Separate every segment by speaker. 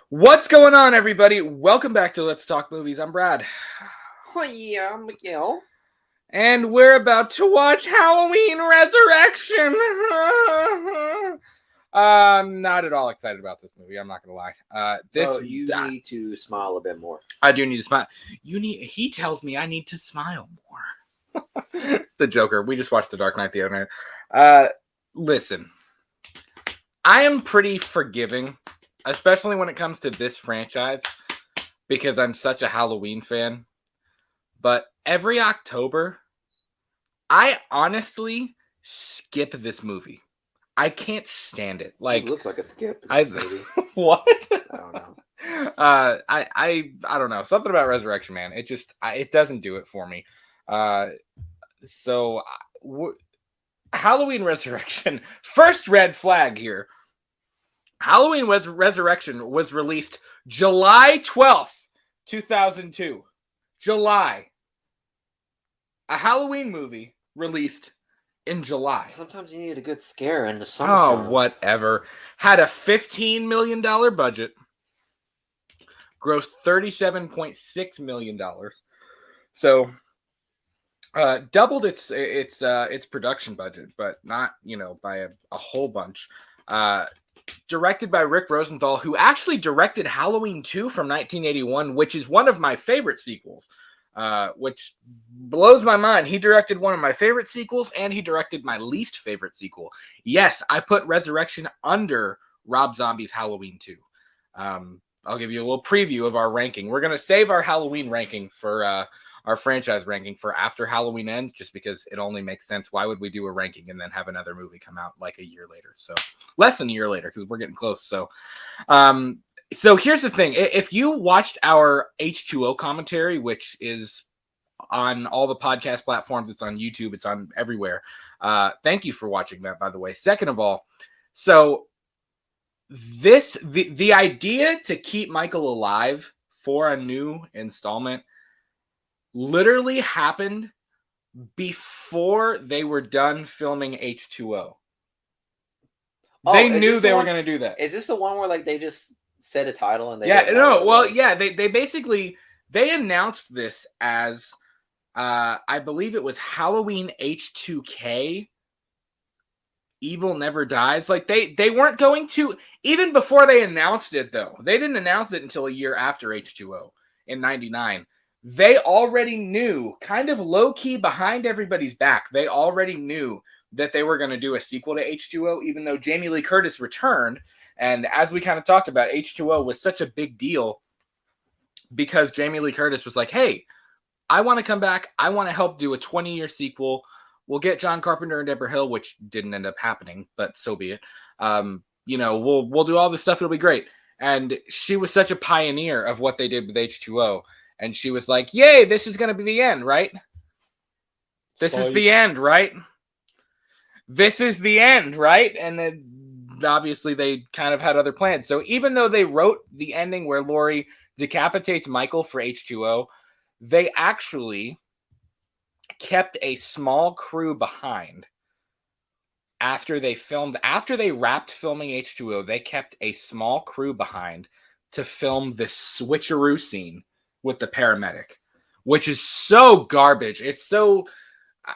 Speaker 1: What's going on, everybody? Welcome back to Let's Talk Movies. I'm Brad.
Speaker 2: Oh yeah, Miguel.
Speaker 1: And we're about to watch Halloween Resurrection. I'm not at all excited about this movie. I'm not going to lie.
Speaker 2: You need to smile a bit more.
Speaker 1: I do need to smile. He tells me I need to smile more. The Joker. We just watched The Dark Knight the other night. Listen, I am pretty forgiving, especially when it comes to this franchise, because I'm such a Halloween fan. But every October, I honestly skip this movie. I can't stand it. Like,
Speaker 2: you look like a skip.
Speaker 1: What?
Speaker 2: I don't know.
Speaker 1: I don't know. Something about Resurrection, man. It doesn't do it for me. Halloween Resurrection. First red flag here. Halloween Resurrection was released July 12th, 2002. July. A Halloween movie released in July.
Speaker 2: Sometimes you need a good scare in the summer.
Speaker 1: Oh, whatever. Had a $15 million budget. Grossed $37.6 million. So, doubled its production budget, but not, by a whole bunch. Directed by Rick Rosenthal, who actually directed Halloween 2 from 1981, which is one of my favorite sequels, which blows my mind. He directed one of my favorite sequels, and he directed my least favorite sequel. Yes, I put Resurrection under Rob Zombie's Halloween 2. I'll give you a little preview of our ranking. We're going to save our Halloween ranking for our franchise ranking for after Halloween ends, just because it only makes sense. Why would we do a ranking and then have another movie come out like a year later? So less than a year later, because we're getting close. So here's the thing. If you watched our H2O commentary, which is on all the podcast platforms, it's on YouTube, it's on everywhere. Thank you for watching that, by the way. Second of all, so the idea to keep Michael alive for a new installment literally happened before they were done filming H2O. They knew they were going to do that.
Speaker 2: Is this the one where they just said a title and they
Speaker 1: they basically they announced this as I believe it was Halloween H2K. Evil Never Dies. They weren't going to, even before they announced it, though. They didn't announce it until a year after H2O in 99. They already knew, kind of low-key behind everybody's back, they already knew that they were going to do a sequel to H2O, even though Jamie Lee Curtis returned. And as we kind of talked about, H2O was such a big deal because Jamie Lee Curtis was like, hey, I want to come back. I want to help do a 20-year sequel. We'll get John Carpenter and Deborah Hill, which didn't end up happening, but so be it. We'll do all this stuff. It'll be great. And she was such a pioneer of what they did with H2O. And she was like, yay, this is going to be the end, right? This is the end, right? This is the end, right? And then obviously they kind of had other plans. So even though they wrote the ending where Laurie decapitates Michael for H2O, they actually kept a small crew behind after they wrapped filming H2O. They kept a small crew behind to film this switcheroo scene with the paramedic, which is so garbage. It's so,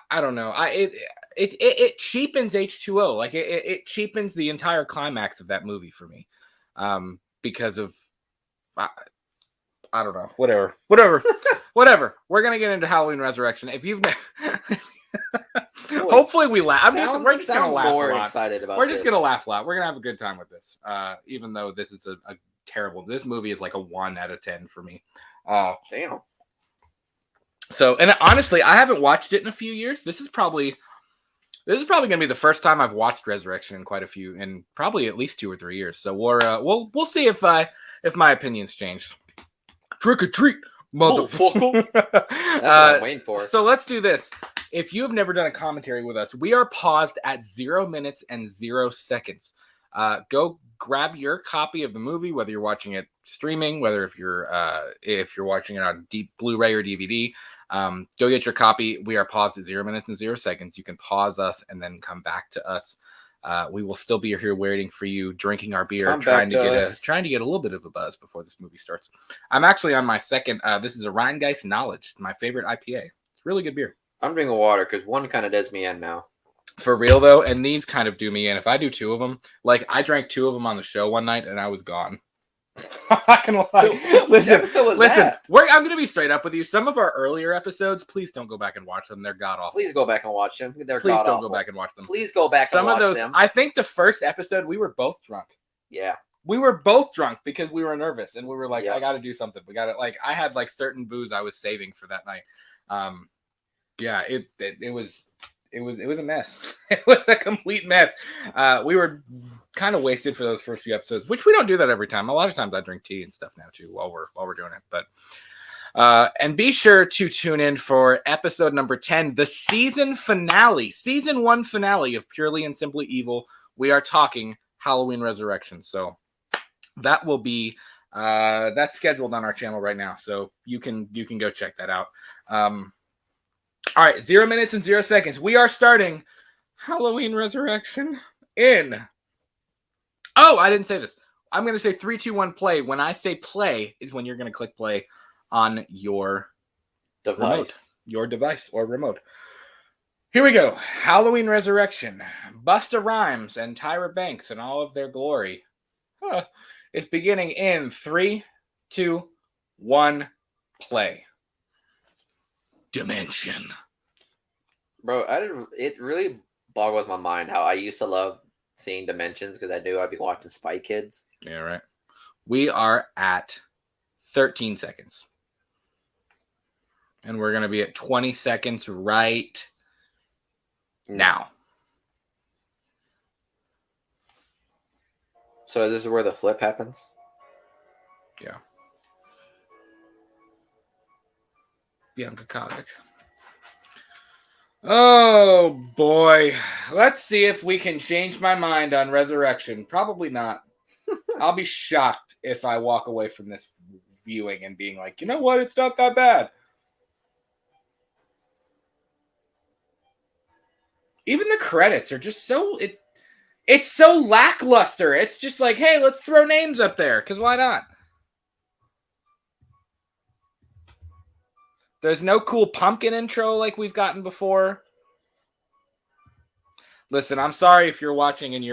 Speaker 1: I don't know. It cheapens H2O. It cheapens the entire climax of that movie for me, because of I don't know. Whatever. We're gonna get into Halloween Resurrection. If you've hopefully we laugh. We're just gonna laugh a lot.
Speaker 2: Excited about
Speaker 1: we're just gonna laugh a lot. We're gonna have a good time with this. Even though this is a terrible. This movie is like a 1 out of 10 for me.
Speaker 2: Damn.
Speaker 1: So, and honestly, I haven't watched it in a few years. This is probably going to be the first time I've watched Resurrection in probably at least 2 or 3 years. So we'll see if my opinions change. Trick or treat, motherfucker.
Speaker 2: That's what I'm waiting for.
Speaker 1: So let's do this. If you have never done a commentary with us, we are paused at 0 minutes and 0 seconds. Go grab your copy of the movie, whether you're watching it streaming, whether if you're watching it on deep Blu-ray or DVD. Go get your copy. We are paused at 0 minutes and 0 seconds. You can pause us and then come back to us. We will still be here waiting for you, drinking our beer,
Speaker 2: Come
Speaker 1: trying
Speaker 2: back
Speaker 1: to
Speaker 2: to
Speaker 1: get
Speaker 2: us.
Speaker 1: trying to get a little bit of a buzz before this movie starts. I'm actually on my second. This is a Rheingeist Knowledge, my favorite IPA. It's really good beer.
Speaker 2: I'm drinking water because one kind of does me in now.
Speaker 1: For real though, and these kind of do me in. If I do two of them, like I drank two of them on the show one night and I was gone. I'm not gonna lie. Listen, I'm gonna be straight up with you. Some of our earlier episodes, please don't go back and watch them. They're god awful.
Speaker 2: Please go back and watch them.
Speaker 1: Please don't go back and watch them.
Speaker 2: Please go back and watch them.
Speaker 1: I think the first episode we were both drunk.
Speaker 2: Yeah.
Speaker 1: We were both drunk because we were nervous and we were like,
Speaker 2: Yeah.
Speaker 1: I gotta do something. We gotta I had like certain booze I was saving for that night. Yeah, it was a mess. It was a complete mess. We were kind of wasted for those first few episodes, which we don't do that every time. A lot of times I drink tea and stuff now too while we're doing it. But and be sure to tune in for episode number 10, the season 1 finale of Purely and Simply Evil. We are talking Halloween Resurrection. So that will be that's scheduled on our channel right now. So you can go check that out. All right, 0 minutes and 0 seconds. We are starting Halloween Resurrection in... Oh, I didn't say this. I'm going to say 3, 2, 1, play. When I say play is when you're going to click play on your remote. Your device or remote. Here we go. Halloween Resurrection. Busta Rhymes and Tyra Banks in all of their glory. It's beginning in 3, 2, 1, play. Dimension.
Speaker 2: Bro, it really boggles my mind how I used to love seeing Dimensions because I knew I'd be watching Spy Kids.
Speaker 1: Yeah, right. We are at 13 seconds. And we're going to be at 20 seconds right now.
Speaker 2: So this is where the flip happens?
Speaker 1: Yeah. Bianca Kodak. Oh boy. Let's see if we can change my mind on Resurrection. Probably not. I'll be shocked if I walk away from this viewing and being like, you know what? It's not that bad. Even the credits are just so... It's so lackluster. It's just like, hey, let's throw names up there. Because why not? There's no cool pumpkin intro like we've gotten before. Listen, I'm sorry if you're watching and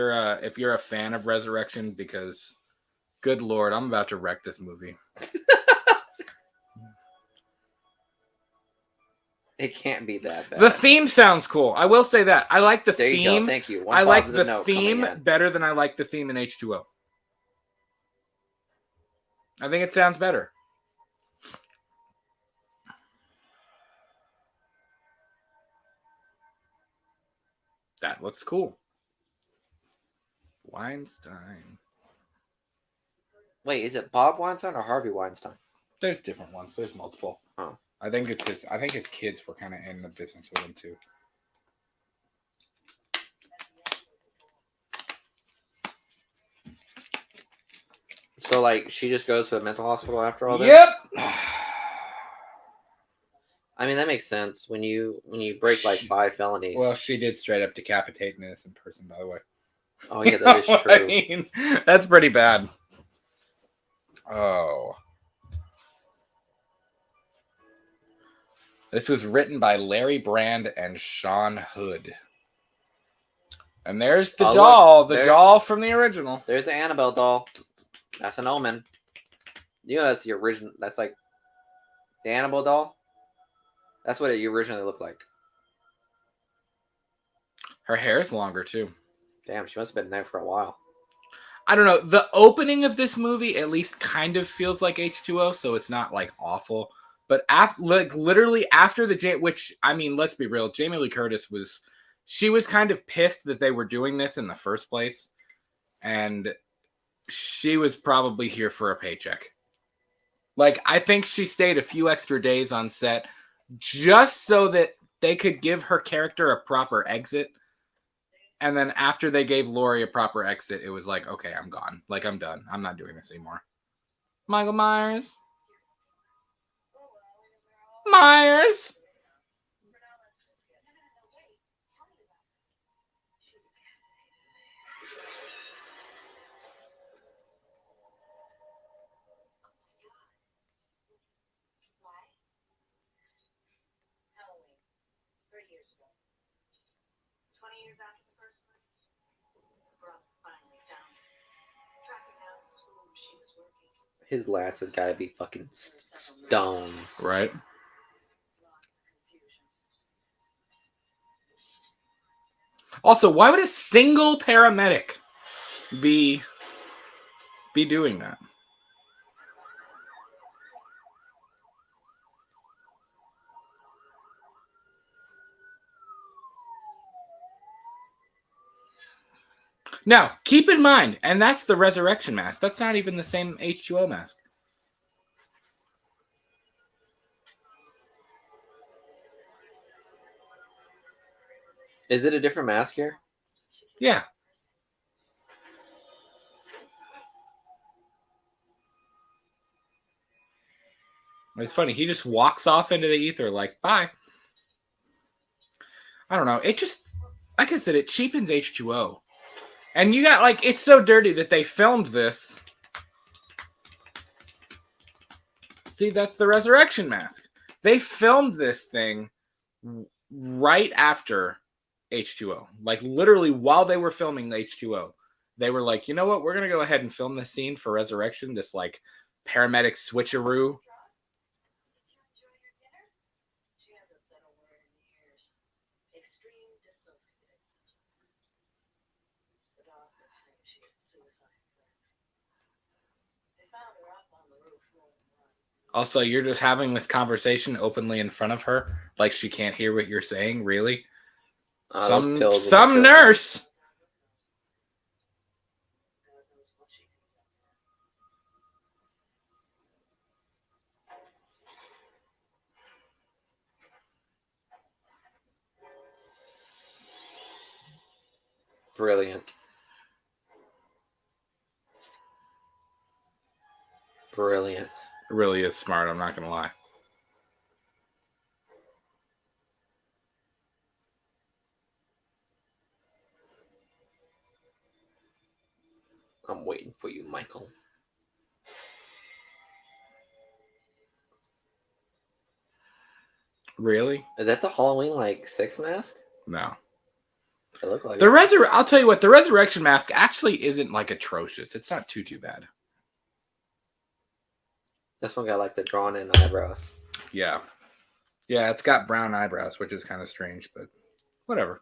Speaker 1: if you're a fan of Resurrection, because good Lord, I'm about to wreck this movie.
Speaker 2: It can't be that bad.
Speaker 1: The theme sounds cool. I will say that. I like the
Speaker 2: there
Speaker 1: theme.
Speaker 2: You go. Thank you.
Speaker 1: I like the theme better than I like the theme in H2O. I think it sounds better. That looks cool. Weinstein.
Speaker 2: Wait, is it Bob Weinstein or Harvey Weinstein?
Speaker 1: There's different ones. There's multiple.
Speaker 2: Oh.
Speaker 1: I think his kids were kind of in the business with him too.
Speaker 2: So like she just goes to a mental hospital after all this?
Speaker 1: Yep.
Speaker 2: I mean, that makes sense when you break like 5 felonies.
Speaker 1: Well, she did straight up decapitate an innocent person, by the way.
Speaker 2: Oh yeah, that is true.
Speaker 1: I mean, that's pretty bad. Oh. This was written by Larry Brand and Sean Hood. And there's the doll, the doll from the original.
Speaker 2: There's the Annabelle doll. That's an Omen. You know that's the original. That's like the Annabelle doll. That's what it originally looked like.
Speaker 1: Her hair is longer too.
Speaker 2: Damn, she must have been there for a while.
Speaker 1: I don't know. The opening of this movie at least kind of feels like H2O, so it's not like awful. But literally after which, I mean, let's be real, Jamie Lee Curtis was kind of pissed that they were doing this in the first place. And she was probably here for a paycheck. Like, I think she stayed a few extra days on set just so that they could give her character a proper exit. And then after they gave Laurie a proper exit, it was like, okay, I'm gone. Like, I'm done. I'm not doing this anymore. Michael Myers. Myers.
Speaker 2: His lats have got to be fucking stones.
Speaker 1: Right. Also, why would a single paramedic be doing that? Now, keep in mind, and that's the resurrection mask. That's not even the same H2O mask.
Speaker 2: Is it a different mask here?
Speaker 1: Yeah. It's funny. He just walks off into the ether like, bye. I don't know. It just, like I said, it cheapens H2O. And you got, like, it's so dirty that they filmed this. See, that's the resurrection mask. They filmed this thing right after H2O. Like, literally, while they were filming H2O, they were like, you know what? We're going to go ahead and film this scene for Resurrection, this, like, paramedic switcheroo. Also, you're just having this conversation openly in front of her, like she can't hear what you're saying. Really? Some nurse.
Speaker 2: Brilliant. Brilliant.
Speaker 1: It really is smart. I'm not gonna lie.
Speaker 2: I'm waiting for you, Michael.
Speaker 1: Really?
Speaker 2: Is that the Halloween like 6 mask?
Speaker 1: No.
Speaker 2: It looked like
Speaker 1: the I'll tell you what, the resurrection mask actually isn't like atrocious. It's not too bad.
Speaker 2: This one got like the drawn in eyebrows.
Speaker 1: Yeah. Yeah, it's got brown eyebrows, which is kind of strange, but whatever.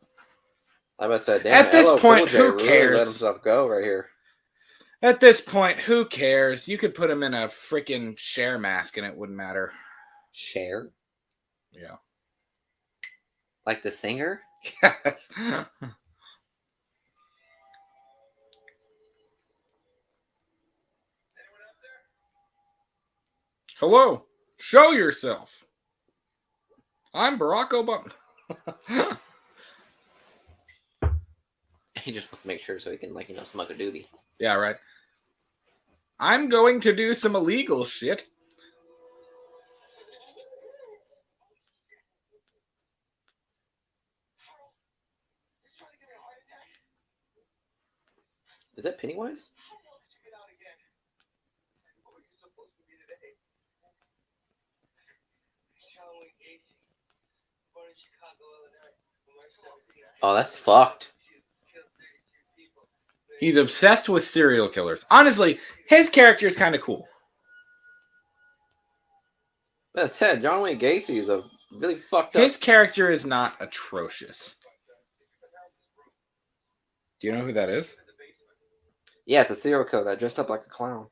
Speaker 2: Like I said, damn,
Speaker 1: at this
Speaker 2: LL
Speaker 1: point,
Speaker 2: Cool J
Speaker 1: who
Speaker 2: really
Speaker 1: cares?
Speaker 2: let himself go right here.
Speaker 1: At this point, who cares? You could put him in a freaking Cher mask and it wouldn't matter.
Speaker 2: Cher?
Speaker 1: Yeah.
Speaker 2: Like the singer?
Speaker 1: Yes. Hello. Show yourself. I'm Barack Obama.
Speaker 2: He just wants to make sure so he can, like, smoke a doobie.
Speaker 1: Yeah, right. I'm going to do some illegal shit.
Speaker 2: Is that Pennywise? Oh, that's fucked.
Speaker 1: He's obsessed with serial killers. Honestly, his character is kind of cool.
Speaker 2: That said, John Wayne Gacy is a really fucked up.
Speaker 1: His character is not atrocious. Do you know who that is?
Speaker 2: Yeah, it's a serial killer that dressed up like a clown.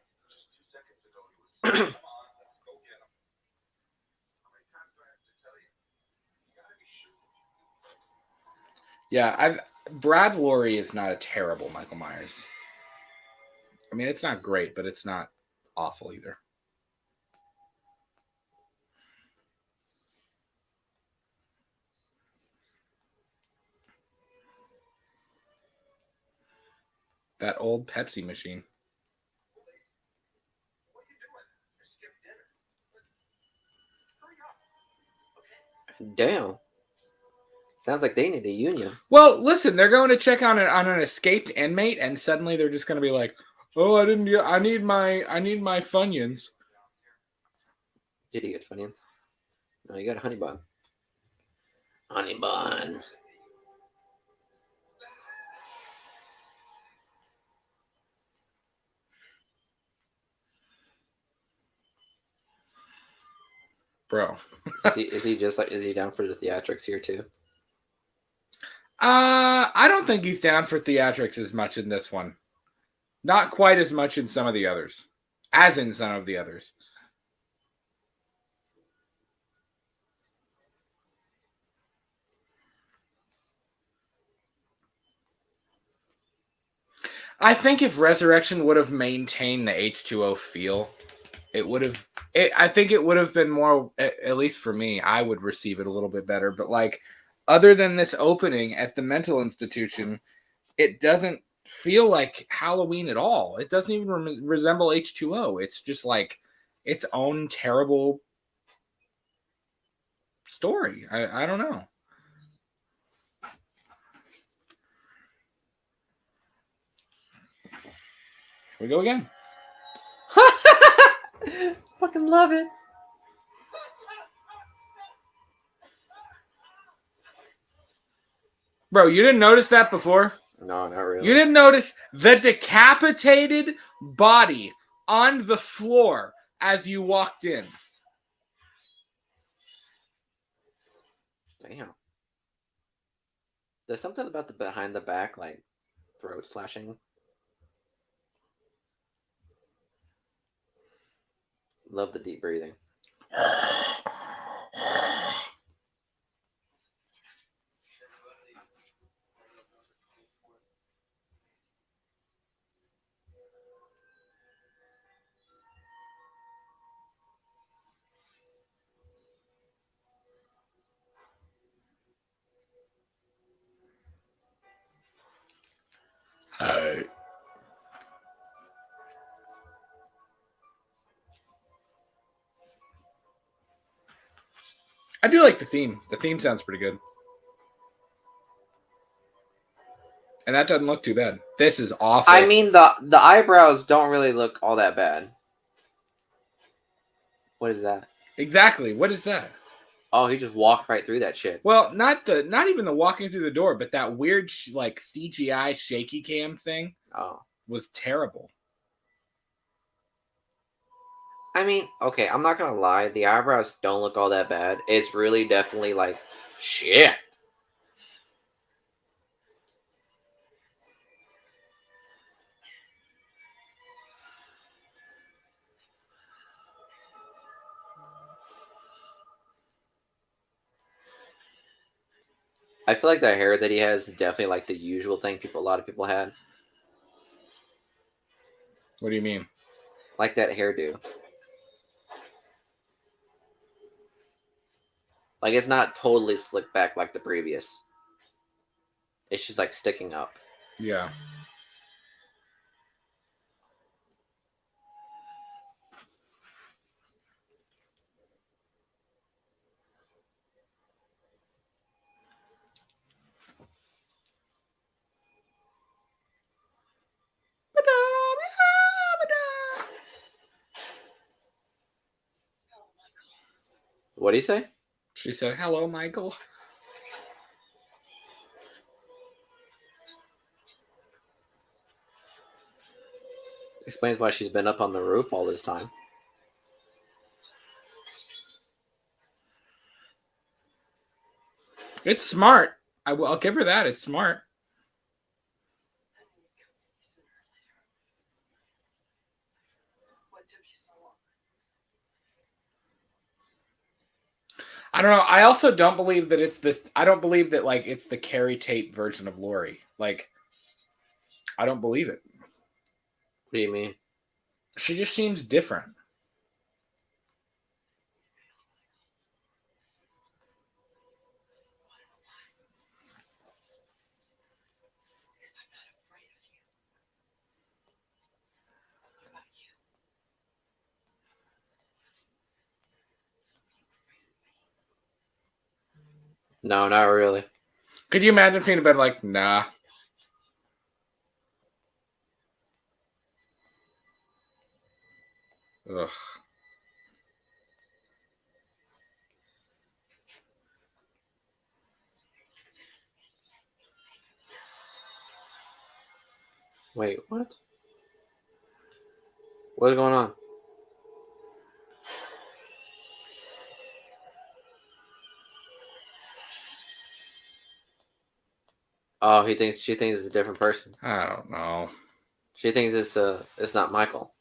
Speaker 1: Yeah, Brad Lorry is not a terrible Michael Myers. I mean, it's not great, but it's not awful either. That old Pepsi machine.
Speaker 2: Damn. Sounds like they need a union.
Speaker 1: Well, listen, they're going to check on an escaped inmate, and suddenly they're just going to be like, "Oh, I need my Funyuns."
Speaker 2: Did he get Funyuns? No, you got a honey bun. Honey bun.
Speaker 1: bro.
Speaker 2: Is he down for the theatrics here too?
Speaker 1: I don't think he's down for theatrics as much in this one. Not quite as much in some of the others. As in some of the others. I think if Resurrection would have maintained the H2O feel, it would have. I think it would have been more. At least for me, I would receive it a little bit better. But like, other than this opening at the mental institution, it doesn't feel like Halloween at all. It doesn't even resemble H2O. It's just like its own terrible story. I don't know. Here we go again.
Speaker 2: Fucking love it.
Speaker 1: Bro, you didn't notice that before?
Speaker 2: No, not really.
Speaker 1: You didn't notice the decapitated body on the floor as you walked in.
Speaker 2: Damn. There's something about the behind the back, like throat slashing. Love the deep breathing.
Speaker 1: I do like the theme. The theme sounds pretty good. And that doesn't look too bad. This is awful.
Speaker 2: I mean, the eyebrows don't really look all that bad. What is that?
Speaker 1: Exactly. What is that?
Speaker 2: Oh, he just walked right through that shit.
Speaker 1: Well, not even the walking through the door, but that weird like CGI shaky cam thing.
Speaker 2: Oh,
Speaker 1: was terrible.
Speaker 2: I mean, okay, I'm not gonna lie. The eyebrows don't look all that bad. It's really definitely like shit. I feel like the hair that he has is definitely like the usual thing a lot of people had.
Speaker 1: What do you mean?
Speaker 2: Like that hairdo. Like it's not totally slicked back like the previous. It's just like sticking up.
Speaker 1: Yeah.
Speaker 2: What do you say?
Speaker 1: She said, "Hello, Michael."
Speaker 2: Explains why she's been up on the roof all this time.
Speaker 1: It's smart. I'll give her that. It's smart. I don't know. I also don't believe that it's this. I don't believe that like it's the Carrie Tate version of Lori. Like, I don't believe it.
Speaker 2: What do you mean?
Speaker 1: She just seems different.
Speaker 2: No, not really.
Speaker 1: Could you imagine if he'd been like, nah? Ugh.
Speaker 2: Wait, what? What's going on? Oh, she thinks it's a different person.
Speaker 1: I don't know.
Speaker 2: She thinks it's not Michael.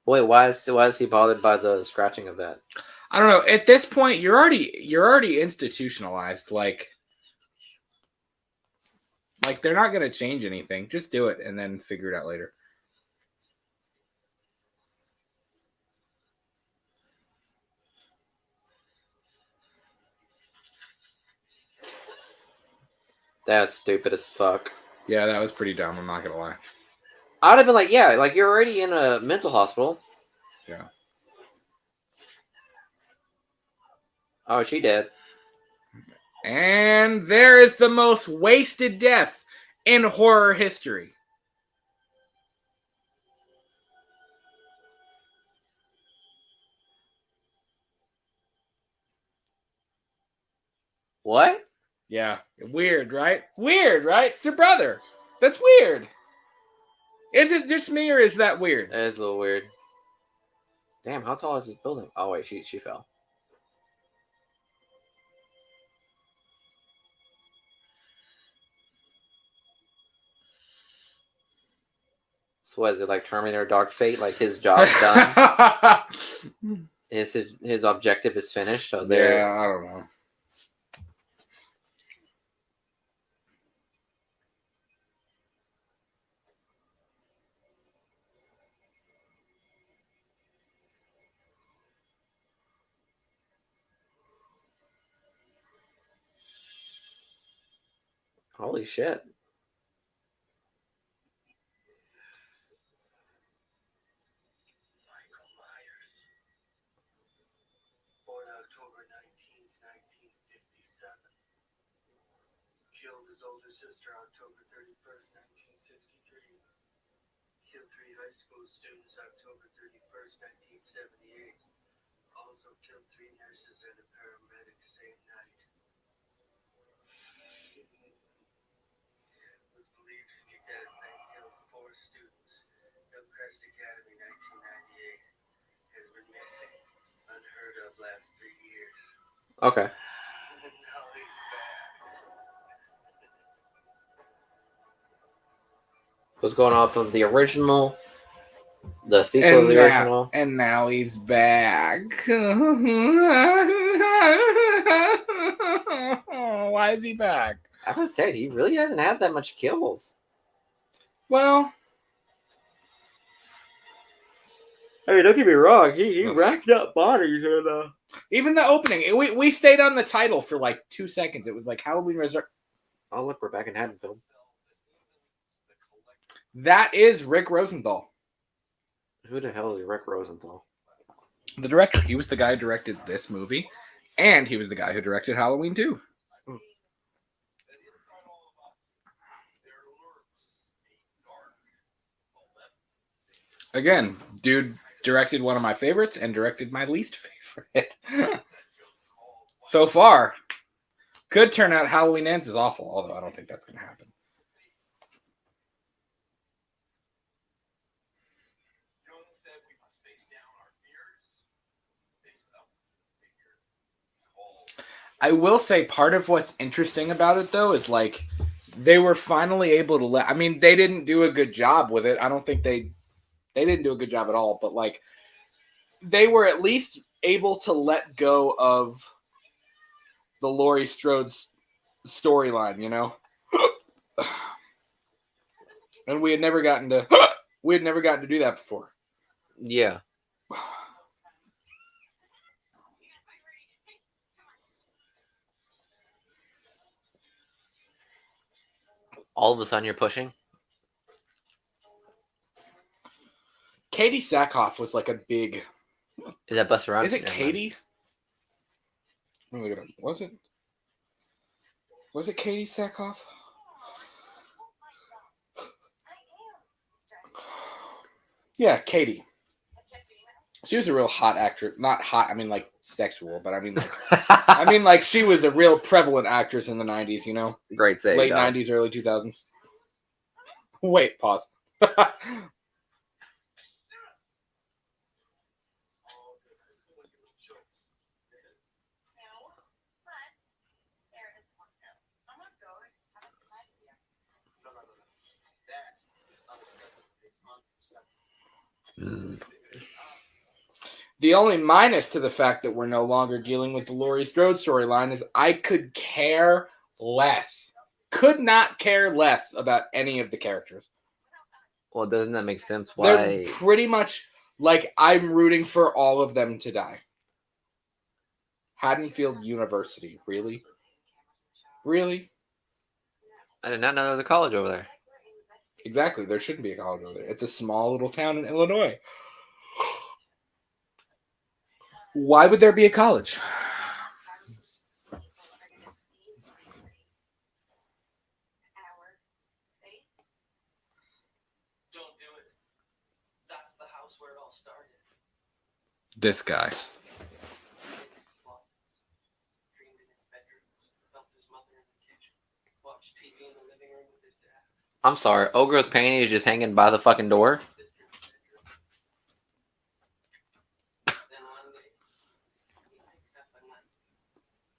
Speaker 2: Wait, why is he bothered by the scratching of that?
Speaker 1: I don't know. At this point, you're already institutionalized. Like they're not gonna change anything. Just do it and then figure it out later.
Speaker 2: That's stupid as fuck.
Speaker 1: Yeah, that was pretty dumb. I'm not gonna lie.
Speaker 2: I'd have been like, yeah, like you're already in a mental hospital.
Speaker 1: Yeah.
Speaker 2: Oh, she dead.
Speaker 1: And there is the most wasted death in horror history.
Speaker 2: What?
Speaker 1: Yeah. Weird, right? Weird, right? It's her brother. That's weird. Is it just me or is that weird?
Speaker 2: That is a little weird. Damn, how tall is this building? Oh wait, she fell. So what is it like Terminator Dark Fate? Like his job's done? his objective is finished, so they're
Speaker 1: Yeah, I don't know.
Speaker 2: holy shit.
Speaker 3: Killed his older sister October 31st, 1963. Killed 3 high school students October 31st, 1978. Also killed 3 nurses and a paramedic same night. Was believed to be dead when they killed 4 students. Hillcrest Academy, 1998. Has been missing. Unheard of last 3 years.
Speaker 2: Okay.
Speaker 3: Now he's back.
Speaker 2: Was going off of the original, the sequel of the original.
Speaker 1: And now he's back. Why is he back?
Speaker 2: I would say he really hasn't had that much kills.
Speaker 1: Well,
Speaker 2: I mean, don't get me wrong. He racked up bodies here, though.
Speaker 1: even the opening, we stayed on the title for like 2 seconds. It was like Halloween Resurrection.
Speaker 2: Oh, look, we're back in Haddonfield.
Speaker 1: That is Rick Rosenthal,
Speaker 2: Who the hell is Rick Rosenthal?
Speaker 1: the director. He was the guy who directed this movie, and he was the guy who directed Halloween 2. Again, dude directed one of my favorites and directed my least favorite. So far, could turn out Halloween Ends is awful, although I don't think that's going to happen. I will say part of what's interesting about it, though, is like they were finally able to let. I mean, they didn't do a good job with it. I don't think they didn't do a good job at all. But like, they were at least able to let go of the Laurie Strode's storyline, you know. And we had never gotten to do that before.
Speaker 2: Yeah. All of a sudden, you're pushing.
Speaker 1: Katie Sackhoff was like a big.
Speaker 2: Is that Buster Rhymes?
Speaker 1: Is it Katie? Was it? Was it Katie Sackhoff? Yeah, Katie. She was a real hot actress. Not hot. I mean, like sexual, but I mean, like, she was a real prevalent actress in the '90s. You know,
Speaker 2: Great save.
Speaker 1: late '90s, early 2000s. Wait, pause. The only minus to the fact that we're no longer dealing with the Laurie Strode storyline is I could care less. Could not care less about any of the characters.
Speaker 2: Well, doesn't that make sense?
Speaker 1: They're
Speaker 2: Why?
Speaker 1: pretty much like I'm rooting for all of them to die. Haddonfield University. Really? Really?
Speaker 2: I did not know there was a college over there.
Speaker 1: Exactly. There shouldn't be a college over there. It's a small little town in Illinois. Why would there be a college?
Speaker 3: Don't do it. That's the house where it all started.
Speaker 1: This guy.
Speaker 3: Dreamed in his bedroom, felt his mother in the kitchen, watched TV in the living room with his dad.
Speaker 2: I'm sorry. Old girl's panties is just hanging by the fucking door.
Speaker 3: Then one day,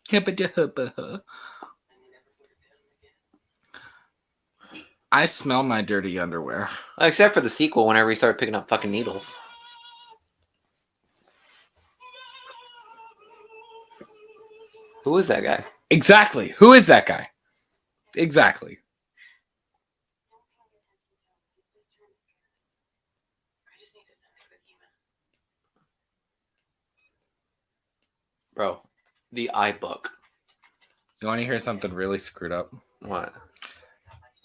Speaker 3: he picked up a knife and he never put it down again.
Speaker 1: I smell my dirty underwear.
Speaker 2: Except for the sequel, whenever he started picking up fucking needles. Who is that guy?
Speaker 1: Exactly. Who is that guy? Exactly.
Speaker 3: I just need to send for the demon.
Speaker 2: Bro, the iBook.
Speaker 1: You want to hear something really screwed up?
Speaker 2: What?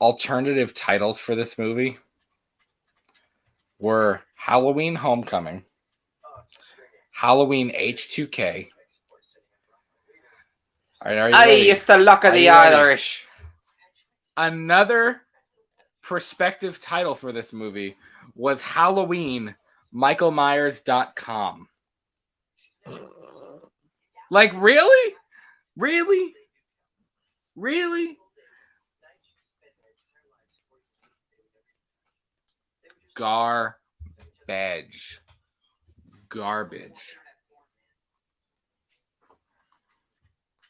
Speaker 1: Alternative titles for this movie were Halloween Homecoming, Halloween H2K. All right, are you ready?
Speaker 2: It's the luck of
Speaker 1: Are
Speaker 2: the
Speaker 1: you ready?
Speaker 2: Irish.
Speaker 1: Another prospective title for this movie was Halloween MichaelMyers.com. Like, really? Really? Really? Garbage.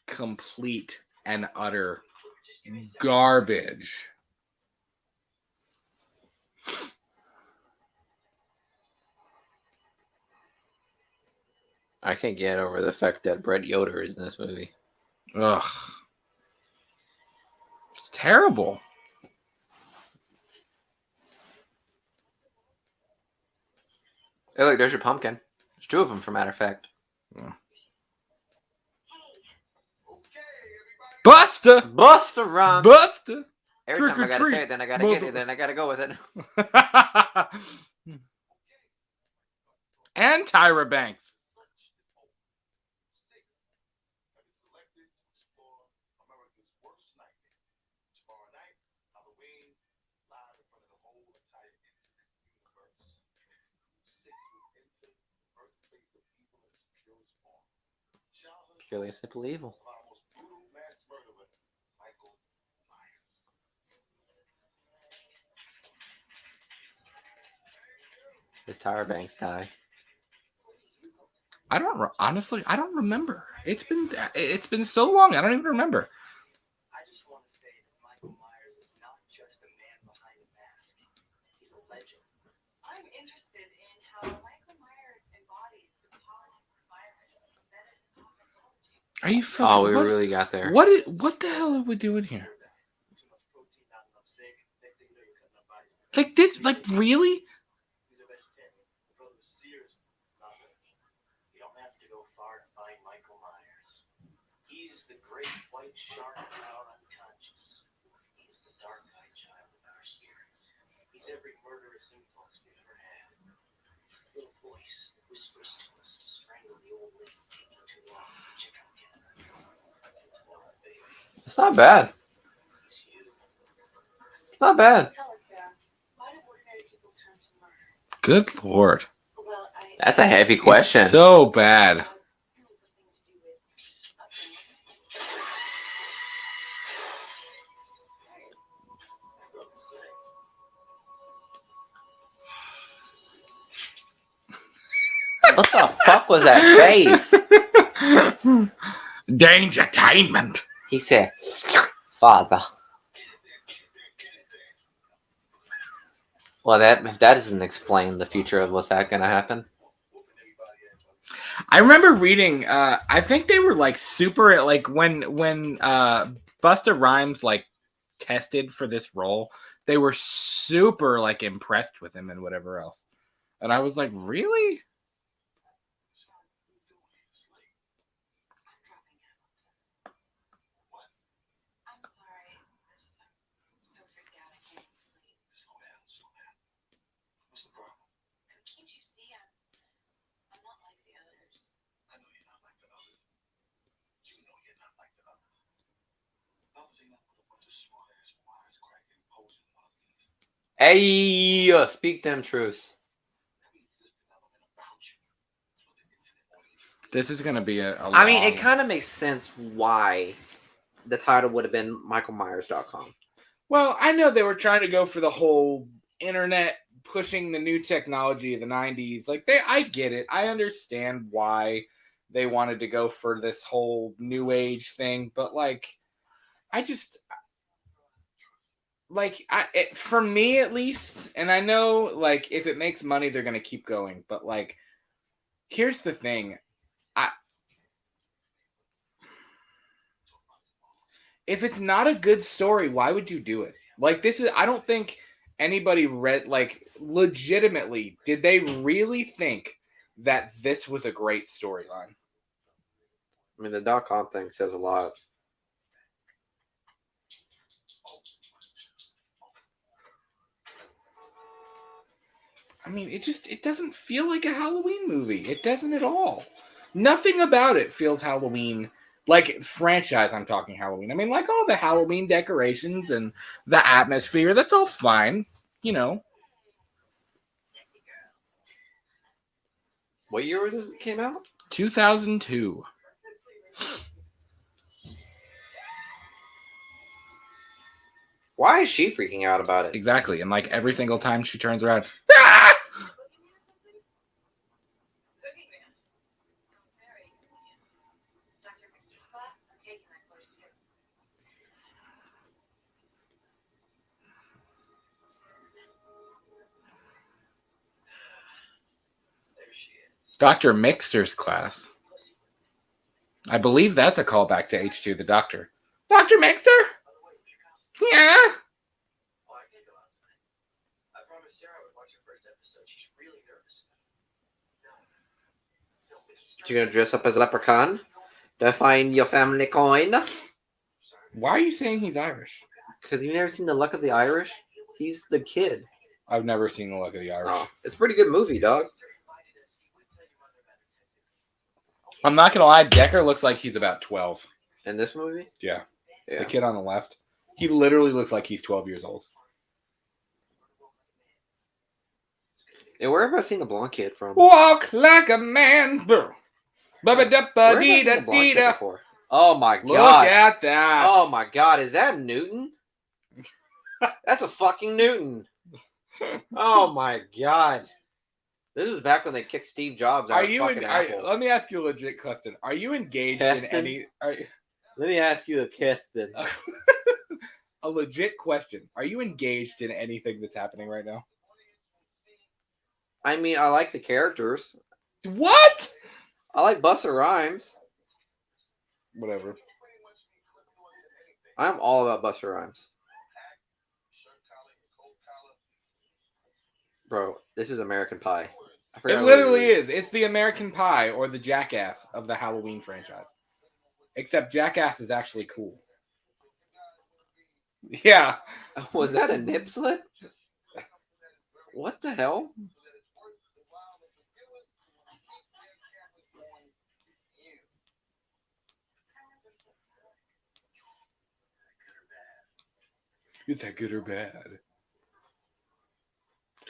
Speaker 1: Complete and utter garbage.
Speaker 2: I can't get over the fact that Brett Yoder is in this movie.
Speaker 1: Ugh. It's terrible.
Speaker 2: Hey, look, there's your pumpkin. There's two of them, for matter of fact.
Speaker 1: Buster!
Speaker 2: Buster Rhymes.
Speaker 1: Buster!
Speaker 2: Every
Speaker 1: Trick
Speaker 2: time I
Speaker 1: or
Speaker 2: gotta
Speaker 1: treat,
Speaker 2: say it, then I gotta get it, then I gotta go with it.
Speaker 1: And Tyra Banks.
Speaker 2: Purely and simple evil. Does Tyra Banks die?
Speaker 1: Honestly, I don't remember. It's been so long. I don't even remember.
Speaker 3: I just want to say that Michael Myers is not just a man behind a mask. He's a legend.
Speaker 4: I'm interested in how Michael Myers embodies the politics environment embedded in pop mythology.
Speaker 1: Are you fucking?
Speaker 2: Oh, we
Speaker 1: what,
Speaker 2: really got there.
Speaker 1: What the hell are we doing here?
Speaker 3: Too much protein, not enough zinc. Next thing you know, you're cutting up bodies.
Speaker 1: Like this? Like really?
Speaker 3: He's a vegetarian. The brother of Sears. Nothing. You don't have to go far to find Michael Myers. He's the great white shark of our unconscious. He's the dark-eyed child of our spirits. He's every murderous impulse we've ever had. He's the little voice that whispers to us to strangle the old lady taking too long to check out Canada.
Speaker 2: It's not bad.
Speaker 3: He's you.
Speaker 2: It's not bad.
Speaker 4: Tell us, Sarah, why do ordinary people turn to murder?
Speaker 1: Good lord.
Speaker 4: Well,
Speaker 2: That's a heavy question.
Speaker 1: It's so bad.
Speaker 4: it was something to do with upbringing.
Speaker 2: What the fuck was that face?
Speaker 1: Dangertainment.
Speaker 2: He said, "Father." Well, that doesn't explain the future of what's that going to happen.
Speaker 1: I remember reading. I think they were like super like when Busta Rhymes like tested for this role. They were super like impressed with him and whatever else. And I was like, really?
Speaker 4: I'm sorry. I'm so freaked out. I can't even sleep.
Speaker 3: Slow down. What's the problem?
Speaker 4: Can't you see I'm not like the others?
Speaker 3: I know you're not like the others. You know you're not like the others. Others ain't nothing but a bunch of smart-ass wise cracking posing motherfuckers.
Speaker 2: Hey, speak them truths.
Speaker 3: That means there's an element about you. That's what the infinite oil.
Speaker 1: This is gonna be a
Speaker 2: I mean, it
Speaker 1: long-
Speaker 2: kind of makes sense why the title would have been MichaelMyers.com.
Speaker 1: Well, I know they were trying to go for the whole internet pushing the new technology of the 90s. Like I get it. I understand why they wanted to go for this whole new age thing, but like I just like for me at least, and I know like if it makes money they're going to keep going, but like here's the thing. If it's not a good story, why would you do it? Like this is I don't think anybody read like legitimately did they really think that this was a great storyline?
Speaker 2: I mean, the .com thing says a lot.
Speaker 1: I mean, it doesn't feel like a Halloween movie. It doesn't at all. Nothing about it feels Halloween. Like franchise, I'm talking Halloween. I mean, like all the Halloween decorations and the atmosphere, that's all fine, you know.
Speaker 2: What year was this? It came out?
Speaker 1: 2002.
Speaker 2: Why is she freaking out about it?
Speaker 1: Exactly. And like every single time she turns around, ah!
Speaker 4: Cooking man. Very convenient. Dr. Mixer's class? I'm taking that course too.
Speaker 3: There she is.
Speaker 1: Dr. Mixter's class. I believe that's a callback to H2, the doctor. Dr. Mixter?
Speaker 3: By the way, what's your counselor?
Speaker 1: Yeah.
Speaker 3: Oh, I can't go out tonight. I promised Sarah I would watch her first episode. She's really nervous. No, it's
Speaker 2: You gonna dress up as a leprechaun to find your family coin?
Speaker 1: Why are you saying he's Irish?
Speaker 2: Because you've never seen The Luck of the Irish? He's the kid.
Speaker 1: I've never seen The Luck of the Irish.
Speaker 2: Oh, it's a pretty good movie, dog.
Speaker 1: I'm not gonna lie, Decker looks like he's about 12.
Speaker 2: In this movie?
Speaker 1: Yeah.
Speaker 2: Yeah.
Speaker 1: The kid on the left. He literally looks like he's 12 years old.
Speaker 2: And where have I seen the blonde kid from?
Speaker 1: Walk like a man.
Speaker 2: Where have I seen the blonde kid before? Oh my
Speaker 1: Look
Speaker 2: god.
Speaker 1: at that.
Speaker 2: Oh my god, is that Newton? That's a fucking Newton. Oh my god. This is back when they kicked Steve Jobs out
Speaker 1: Are
Speaker 2: of
Speaker 1: you
Speaker 2: fucking Apple.
Speaker 1: let me ask you a legit question. Are you engaged
Speaker 2: Keston?
Speaker 1: in any
Speaker 2: Let me ask you a question.
Speaker 1: a legit question. Are you engaged in anything that's happening right now?
Speaker 2: I mean, I like the characters.
Speaker 1: What?
Speaker 2: I like Busta Rhymes.
Speaker 1: Whatever.
Speaker 2: I'm all about Busta Rhymes. Bro, this is American Pie. I forgot
Speaker 1: It
Speaker 2: what
Speaker 1: literally
Speaker 2: is.
Speaker 1: is. It's the American Pie or the Jackass of the Halloween franchise. Except Jackass is actually cool. Yeah.
Speaker 2: Was that a nip slip? What the hell?
Speaker 1: Is that good or bad?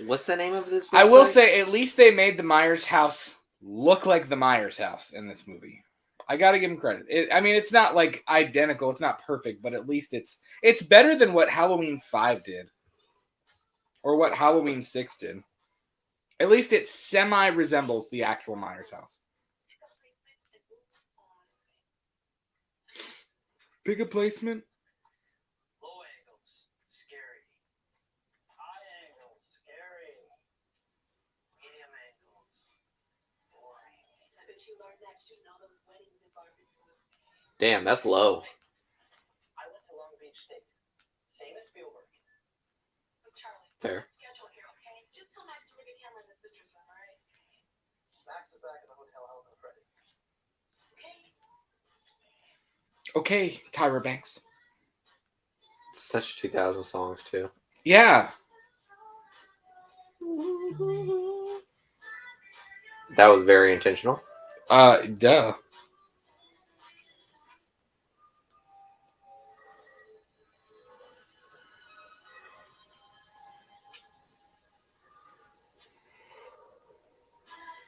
Speaker 2: What's the name of this website?
Speaker 1: I will say, at least they made the Myers house look like the Myers house in this movie. I gotta give them credit. I mean, it's not like identical. It's not perfect, but at least it's better than what Halloween 5 did, or what Halloween 6 did. At least it semi resembles the actual Myers house. Pick a placement.
Speaker 3: Low angles, scary. High angles, scary.
Speaker 2: Damn, that's low.
Speaker 3: I went to Long Beach State. Same as Spielberg.
Speaker 2: Fair.
Speaker 4: Just tell Max to bring a camera in the sister's room, all right?
Speaker 3: Max is back in the hotel helping Freddie.
Speaker 1: Okay, Tyra Banks.
Speaker 2: Such 2000 songs too.
Speaker 1: Yeah.
Speaker 2: That was very intentional.
Speaker 1: Duh.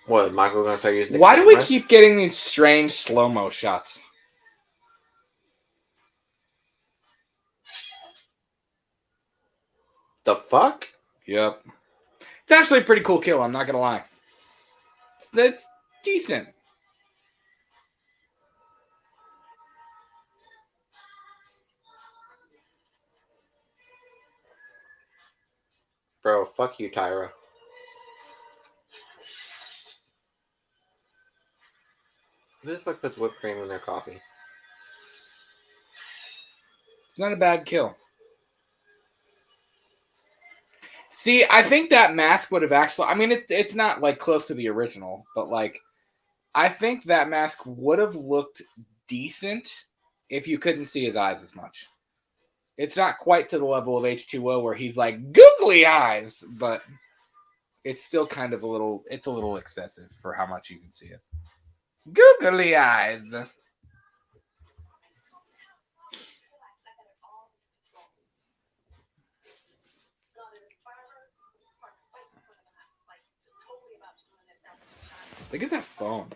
Speaker 2: What, Michael gonna start using the
Speaker 1: Why do we
Speaker 2: cameras?
Speaker 1: keep getting these strange slow-mo shots?
Speaker 2: The fuck?
Speaker 1: Yep. It's actually a pretty cool kill, I'm not gonna lie. It's decent.
Speaker 2: Bro, fuck you, Tyra. Who just like puts whipped cream in their coffee?
Speaker 1: It's not a bad kill. See, I think that mask would have actually... I mean, it's not, like, close to the original, but, like, I think that mask would have looked decent if you couldn't see his eyes as much. It's not quite to the level of H2O where he's, like, googly eyes, but it's still kind of a little excessive for how much you can see it. Googly eyes! Look at that phone.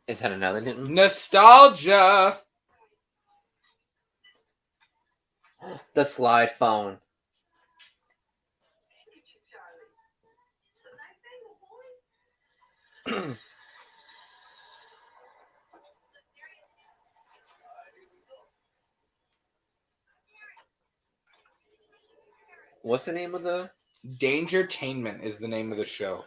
Speaker 2: Is that another Newton?
Speaker 1: Nostalgia!
Speaker 2: The slide phone. What's the name of the...
Speaker 1: Dangertainment is the name of the show.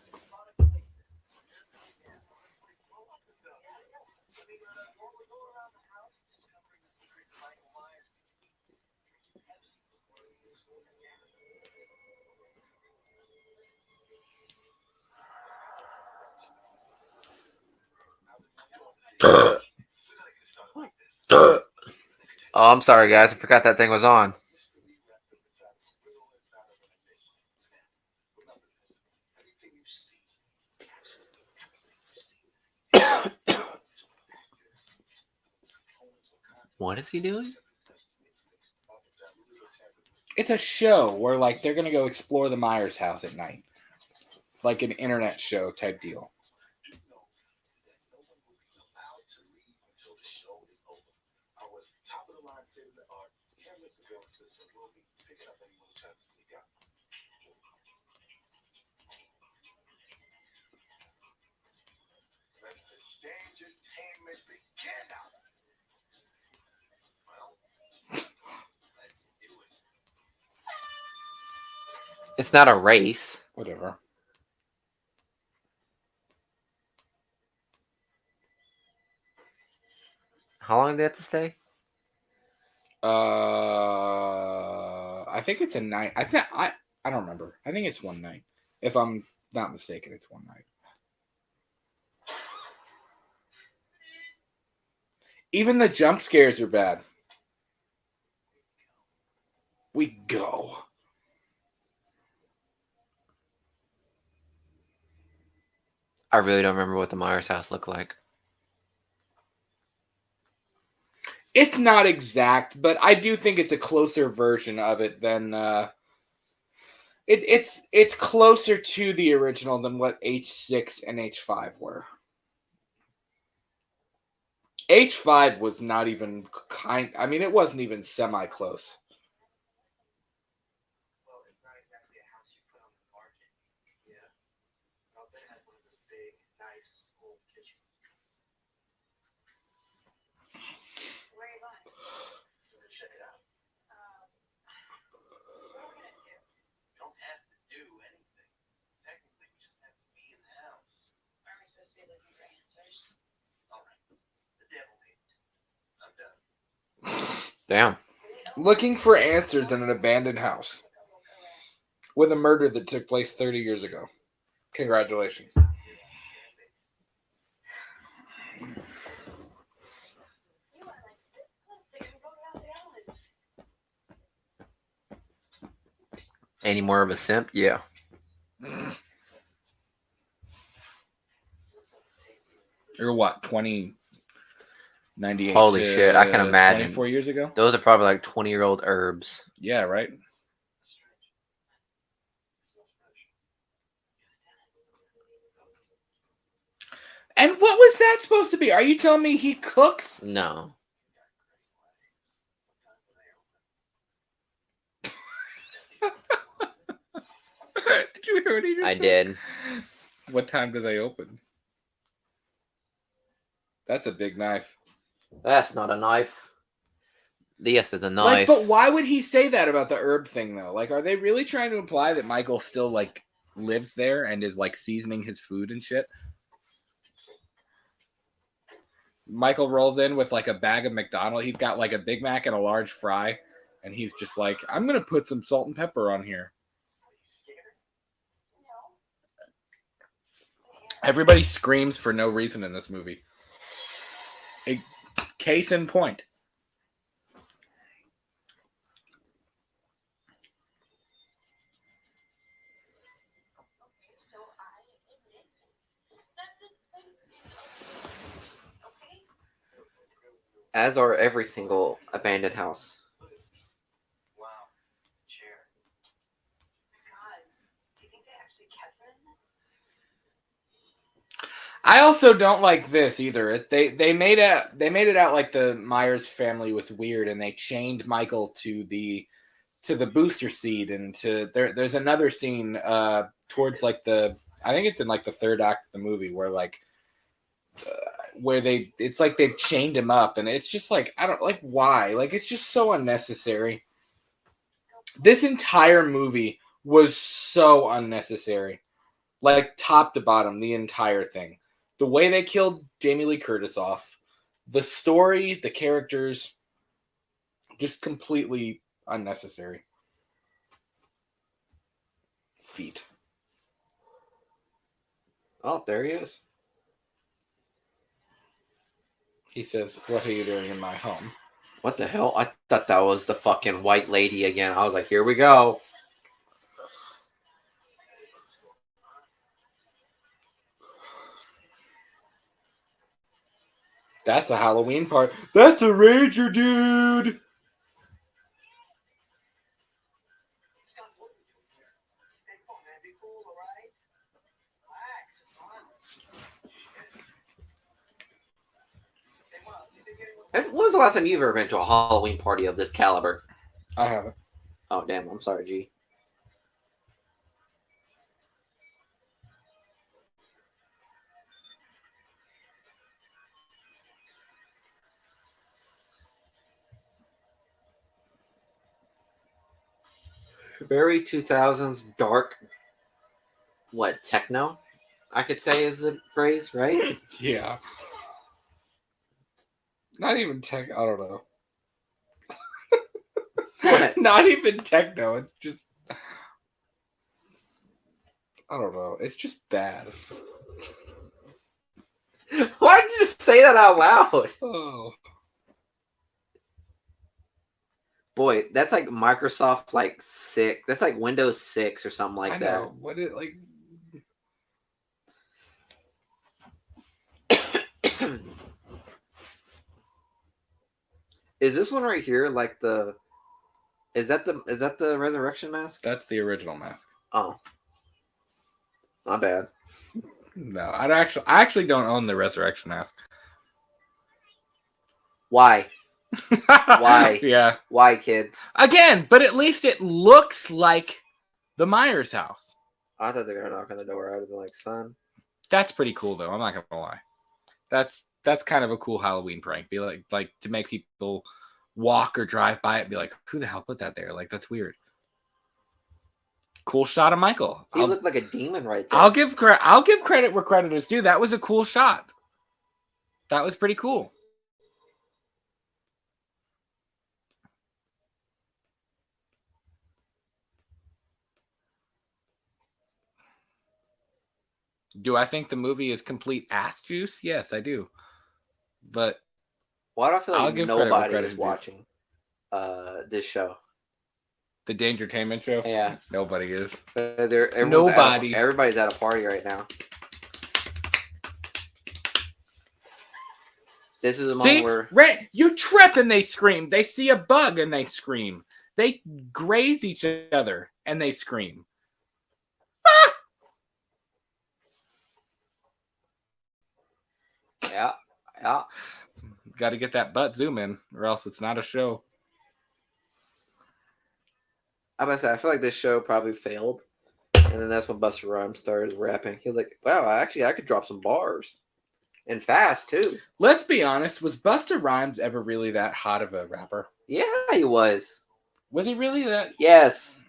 Speaker 2: Oh, I'm sorry, guys. I forgot that thing was on. What is he doing?
Speaker 1: It's a show where, like, they're gonna go explore the Myers house at night. Like an internet show type deal.
Speaker 2: It's not a race.
Speaker 1: Whatever.
Speaker 2: How long did they have to stay?
Speaker 1: I think it's a night. I don't remember. I think it's one night. If I'm not mistaken, it's one night. Even the jump scares are bad. We go.
Speaker 2: I really don't remember what the Myers house looked like.
Speaker 1: It's not exact, but I do think it's a closer version of it than it's closer to the original than what H6 and H5 were. H5 was not even I mean, it wasn't even semi-close.
Speaker 3: Well, it's not exactly a house you put on the market. Yeah. Well, it has one of those big, nice, old kitchens.
Speaker 4: Where are you going?
Speaker 3: Check it out.
Speaker 4: What are we gonna do?
Speaker 3: You don't have to do anything. Technically, we just have to be in the house.
Speaker 4: Are we supposed to be looking for answers?
Speaker 2: Damn.
Speaker 1: Looking for answers in an abandoned house with a murder that took place 30 years ago. Congratulations.
Speaker 2: Any more of a simp? Yeah.
Speaker 1: Or what, 98
Speaker 2: Holy
Speaker 1: to
Speaker 2: shit, I can imagine.
Speaker 1: 24 years ago?
Speaker 2: Those are probably like 20-year-old herbs.
Speaker 1: Yeah, right? And what was that supposed to be? Are you telling me he cooks?
Speaker 2: No.
Speaker 1: Did you hear what he just
Speaker 2: I
Speaker 1: said?
Speaker 2: did.
Speaker 1: What time do they open? That's a big knife.
Speaker 2: That's not a knife. Yes, is a knife.
Speaker 1: Like, but why would he say that about the herb thing, though? Like, are they really trying to imply that Michael still, like, lives there and is, like, seasoning his food and shit? Michael rolls in with, like, a bag of McDonald's. He's got, like, a Big Mac and a large fry. And he's just like, I'm going to put some salt and pepper on here. Everybody screams for no reason in this movie. A case in point.
Speaker 2: As are every single abandoned house.
Speaker 3: Wow. Chair.
Speaker 4: God, do you think they actually kept her in this?
Speaker 1: I also don't like this either. They made it out like the Myers family was weird, and they chained Michael to the booster seat, and there's another scene towards like I think it's in like the third act of the movie where like where it's like they've chained him up, and it's just like I don't like why, like it's just so unnecessary. This entire movie was so unnecessary, like top to bottom, the entire thing. The way they killed Jamie Lee Curtis off, the story, the characters, just completely unnecessary. Feet.
Speaker 2: Oh, there he is.
Speaker 1: He says, "What are you doing in my home?"
Speaker 2: What the hell? I thought that was the fucking white lady again. I was like, here we go.
Speaker 1: That's a Halloween part. That's a Ranger dude.
Speaker 3: Stop, what are you doing here? Hey, come on, man. Be cool, all right? Relax. It's fun. Hey, Miles, you think anyone...
Speaker 2: When was the last time you've ever been to a Halloween party of this caliber?
Speaker 1: I haven't.
Speaker 2: Oh, damn. I'm sorry, G. Very 2000s dark, what, techno? I could say is the phrase, right?
Speaker 1: Yeah. Not even tech. I don't know.
Speaker 2: What?
Speaker 1: Not even techno. It's just. I don't know. It's just bad.
Speaker 2: Why did you just say that out loud?
Speaker 1: Oh.
Speaker 2: Boy, that's like Microsoft like 6. That's like Windows 6 or something like
Speaker 1: I
Speaker 2: that.
Speaker 1: know. What it like?
Speaker 2: Is this one right here like the? Is that the resurrection mask?
Speaker 1: That's the original mask.
Speaker 2: Oh, not bad.
Speaker 1: No, I actually don't own the resurrection mask.
Speaker 2: Why? Why?
Speaker 1: Yeah.
Speaker 2: Why, kids?
Speaker 1: Again, but at least it looks like the Myers house.
Speaker 2: I thought they were gonna knock on the door. I would have been like, son.
Speaker 1: That's pretty cool, though. I'm not gonna lie. That's kind of a cool Halloween prank. Be like to make people walk or drive by it and be like, who the hell put that there? Like, that's weird. Cool shot of Michael.
Speaker 2: He looked like a demon right there.
Speaker 1: I'll give credit where credit is due. That was a cool shot. That was pretty cool. Do I think the movie is complete ass juice? Yes, I do. But
Speaker 2: Why do I feel
Speaker 1: I'll
Speaker 2: like
Speaker 1: give credit where
Speaker 2: nobody
Speaker 1: credit
Speaker 2: is
Speaker 1: is due.
Speaker 2: watching this show?
Speaker 1: The Dangertainment show?
Speaker 2: Yeah.
Speaker 1: Nobody is.
Speaker 2: Nobody.
Speaker 1: Nobody.
Speaker 2: Everybody's at a party right now. This is a moment where
Speaker 1: you trip and they scream. They see a bug and they scream. They graze each other and they scream.
Speaker 2: yeah.
Speaker 1: Got to get that butt zoom in, or else it's not a show.
Speaker 2: I'm gonna say I feel like this show probably failed, and then that's when Busta Rhymes started rapping. He was like, "Wow, I could drop some bars, and fast too."
Speaker 1: Let's be honest. Was Busta Rhymes ever really that hot of a rapper?
Speaker 2: Yeah, he was.
Speaker 1: Was he really that?
Speaker 2: Yes.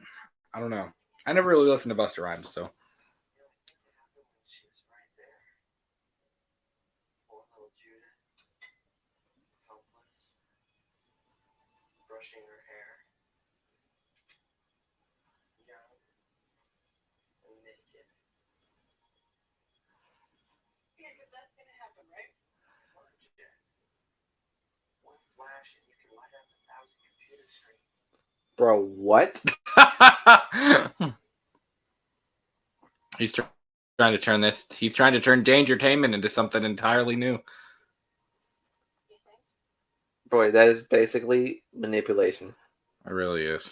Speaker 1: I don't know. I never really listened to Busta Rhymes, so.
Speaker 3: Brushing her hair, young and naked.
Speaker 4: Yeah, because that's going to happen, right?
Speaker 3: One flash and you can light up 1,000 computer screens.
Speaker 2: Bro, what?
Speaker 1: He's trying to turn this. He's trying to turn Dangertainment into something entirely new.
Speaker 4: You think?
Speaker 2: Boy, that is basically manipulation.
Speaker 1: It really is.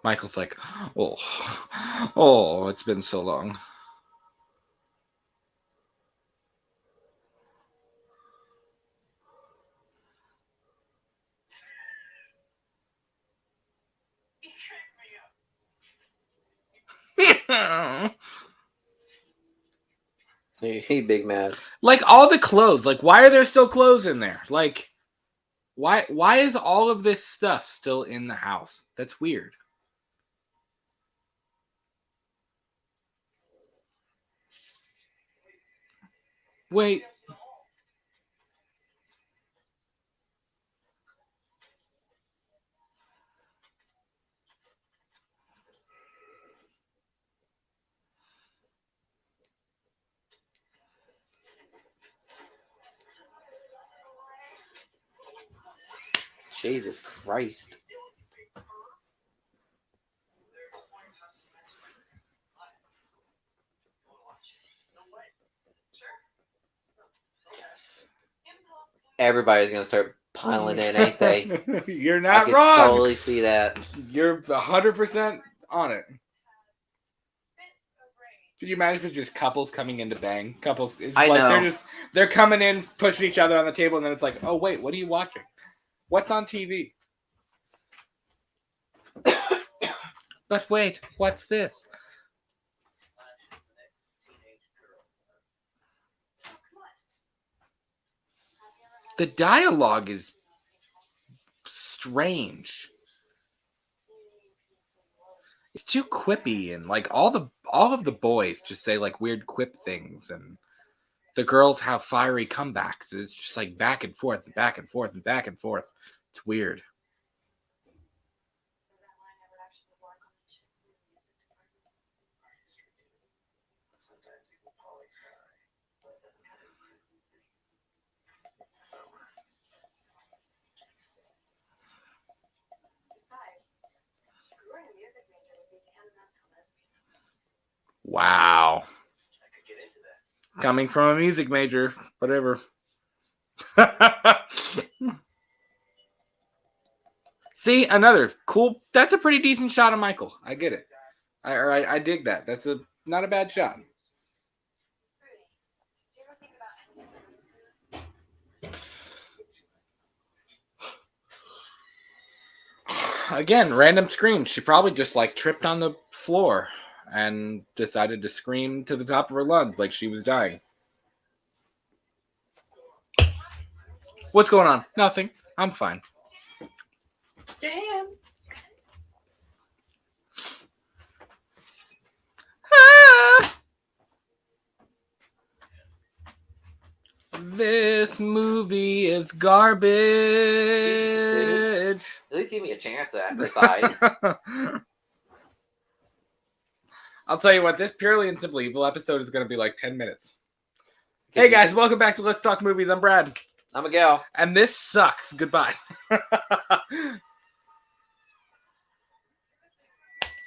Speaker 1: Michael's like, oh, it's been so long.
Speaker 4: You tricked me up.
Speaker 2: He big mad.
Speaker 1: Like all the clothes. Like, why are there still clothes in there? Like, why is all of this stuff still in the house? That's weird. Wait.
Speaker 2: Jesus Christ. Everybody's gonna start piling in, ain't they?
Speaker 1: You're
Speaker 2: I
Speaker 1: not
Speaker 2: could
Speaker 1: wrong.
Speaker 2: totally see that.
Speaker 1: You're 100% on it. Could you imagine if it's just couples coming in to bang? Couples, it's
Speaker 2: I
Speaker 1: like
Speaker 2: know.
Speaker 1: they're coming in, pushing each other on the table, and then it's like, oh wait, what are you watching? What's on TV? But wait, what's this? The dialogue is strange. It's too quippy, and like all of the boys just say like weird quip things, and the girls have fiery comebacks. It's just like back and forth and back and forth and back and forth. It's weird. Wow. Coming from a music major, whatever. See, another cool. That's a pretty decent shot of Michael. I get it. I dig that. That's not a bad shot. Again, random screams. She probably just like tripped on the floor and decided to scream to the top of her lungs like she was dying. What's going on? Nothing. I'm fine.
Speaker 2: Damn.
Speaker 1: Ah! This movie is garbage.
Speaker 2: Jesus, At least give me a chance to decide.
Speaker 1: I'll tell you what, this Purely and Simply Evil episode is going to be like 10 minutes.
Speaker 2: Could
Speaker 1: Hey
Speaker 2: be-
Speaker 1: guys, welcome back to Let's Talk Movies. I'm Brad.
Speaker 2: I'm Miguel.
Speaker 1: And this sucks. Goodbye.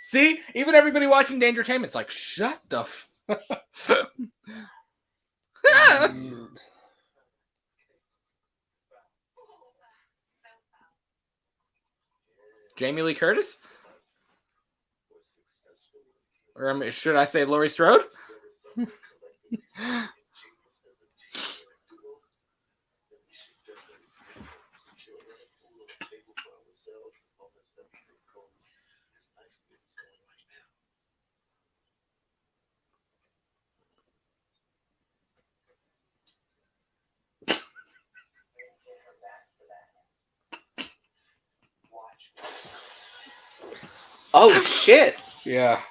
Speaker 1: See? Even everybody watching Dangertainment's like, shut the f... Jamie Lee Curtis? Or should I say Laurie Strode?
Speaker 2: Oh shit!
Speaker 1: Yeah.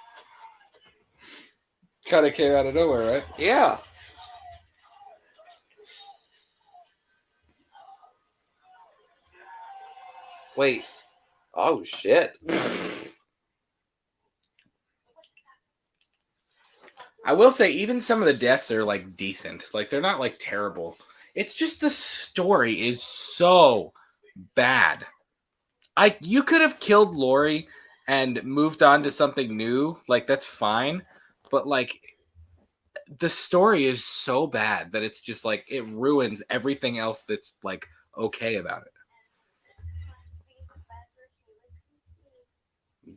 Speaker 1: Kind of came out of nowhere, right?
Speaker 2: Yeah. Wait. Oh shit.
Speaker 1: I will say, even some of the deaths are like decent. Like they're not like terrible. It's just the story is so bad. You could have killed Lori and moved on to something new. Like that's fine, but like the story is so bad that it's just like it ruins everything else that's like okay about it.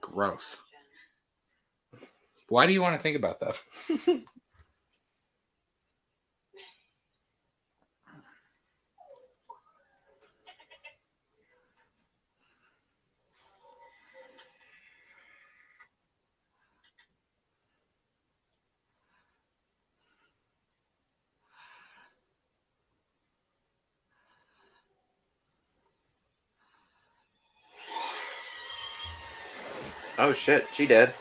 Speaker 1: Gross. Why do you want to think about that?
Speaker 2: Oh shit, she dead.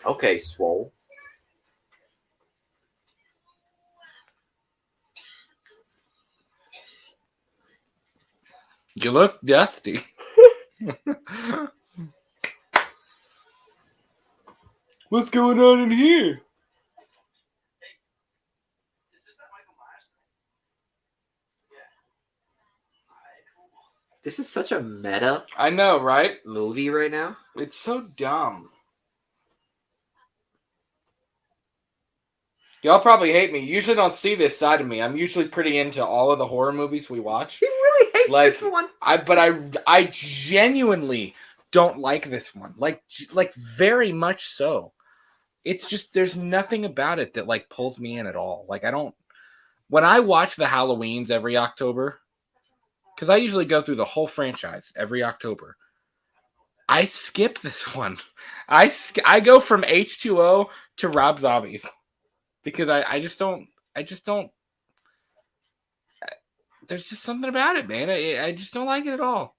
Speaker 2: Okay, swole.
Speaker 1: You look dusty. What's going on in here?
Speaker 2: This is such a meta
Speaker 1: I know, right?
Speaker 2: movie right now.
Speaker 1: It's so dumb. Y'all probably hate me. You usually don't see this side of me. I'm usually pretty into all of the horror movies we watch.
Speaker 2: He really hates
Speaker 1: Like,
Speaker 2: this one.
Speaker 1: I genuinely don't like this one. Like very much so. It's just there's nothing about it that like pulls me in at all. Like I don't. When I watch the Halloweens every October, because I usually go through the whole franchise every October, I skip this one. I go from H2O to Rob Zombies because I just don't. There's just something about it, man. I just don't like it at all.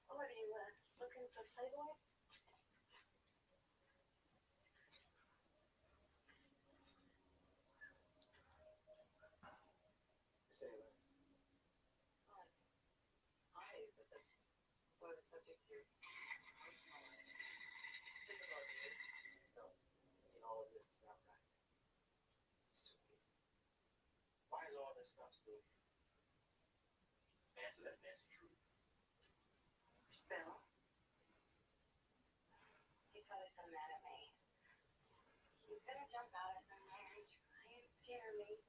Speaker 4: What are you looking for playboys?
Speaker 3: Why is all this stuff still here? Answer that messy truth.
Speaker 4: Bill. He's probably so mad at me. He's gonna jump out of somewhere and try and scare me.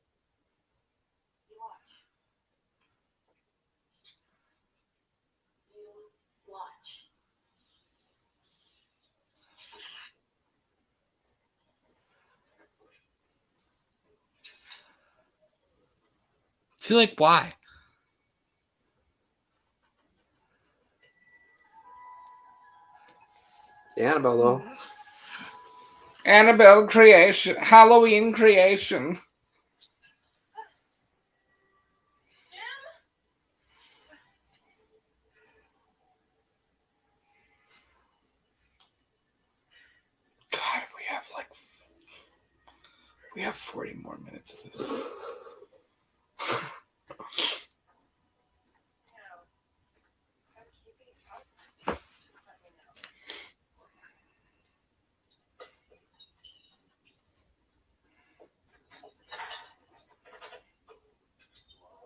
Speaker 4: You watch. You watch.
Speaker 1: See, like, why?
Speaker 2: The Annabelle though.
Speaker 1: Annabelle creation, Halloween creation. We have 40 more minutes of this.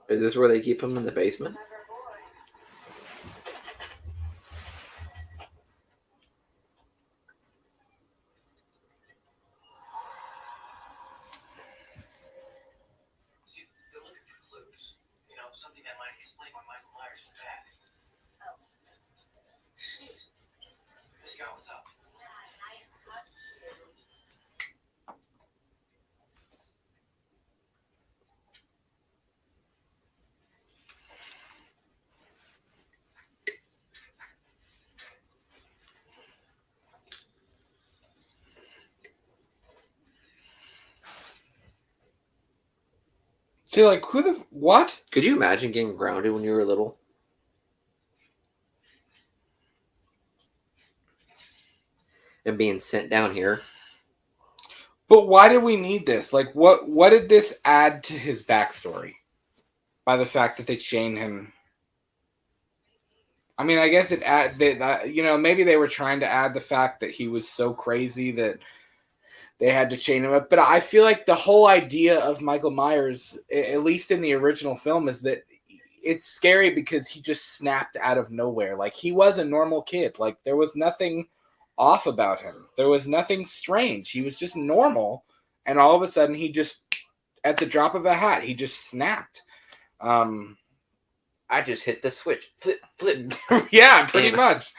Speaker 2: Is this where they keep him in the basement?
Speaker 3: See, they're looking for clues. You know, something that might explain why Michael Myers went back.
Speaker 4: Oh.
Speaker 3: Miss Scott, what's up?
Speaker 4: Nice costume.
Speaker 1: See, like, who the what?
Speaker 2: Could you imagine getting grounded when you were little? And being sent down here?
Speaker 1: But why did we need this? Like, what did this add to his backstory? By the fact that they chained him. I mean, I guess it add that you know, maybe they were trying to add the fact that he was so crazy that they had to chain him up. But I feel like the whole idea of Michael Myers, at least in the original film, is that it's scary because he just snapped out of nowhere. Like, he was a normal kid. Like, there was nothing off about him. There was nothing strange. He was just normal. And all of a sudden, he just, at the drop of a hat, he just snapped.
Speaker 2: I just hit the switch. Flip, flip.
Speaker 1: Yeah, pretty
Speaker 2: And-
Speaker 1: much.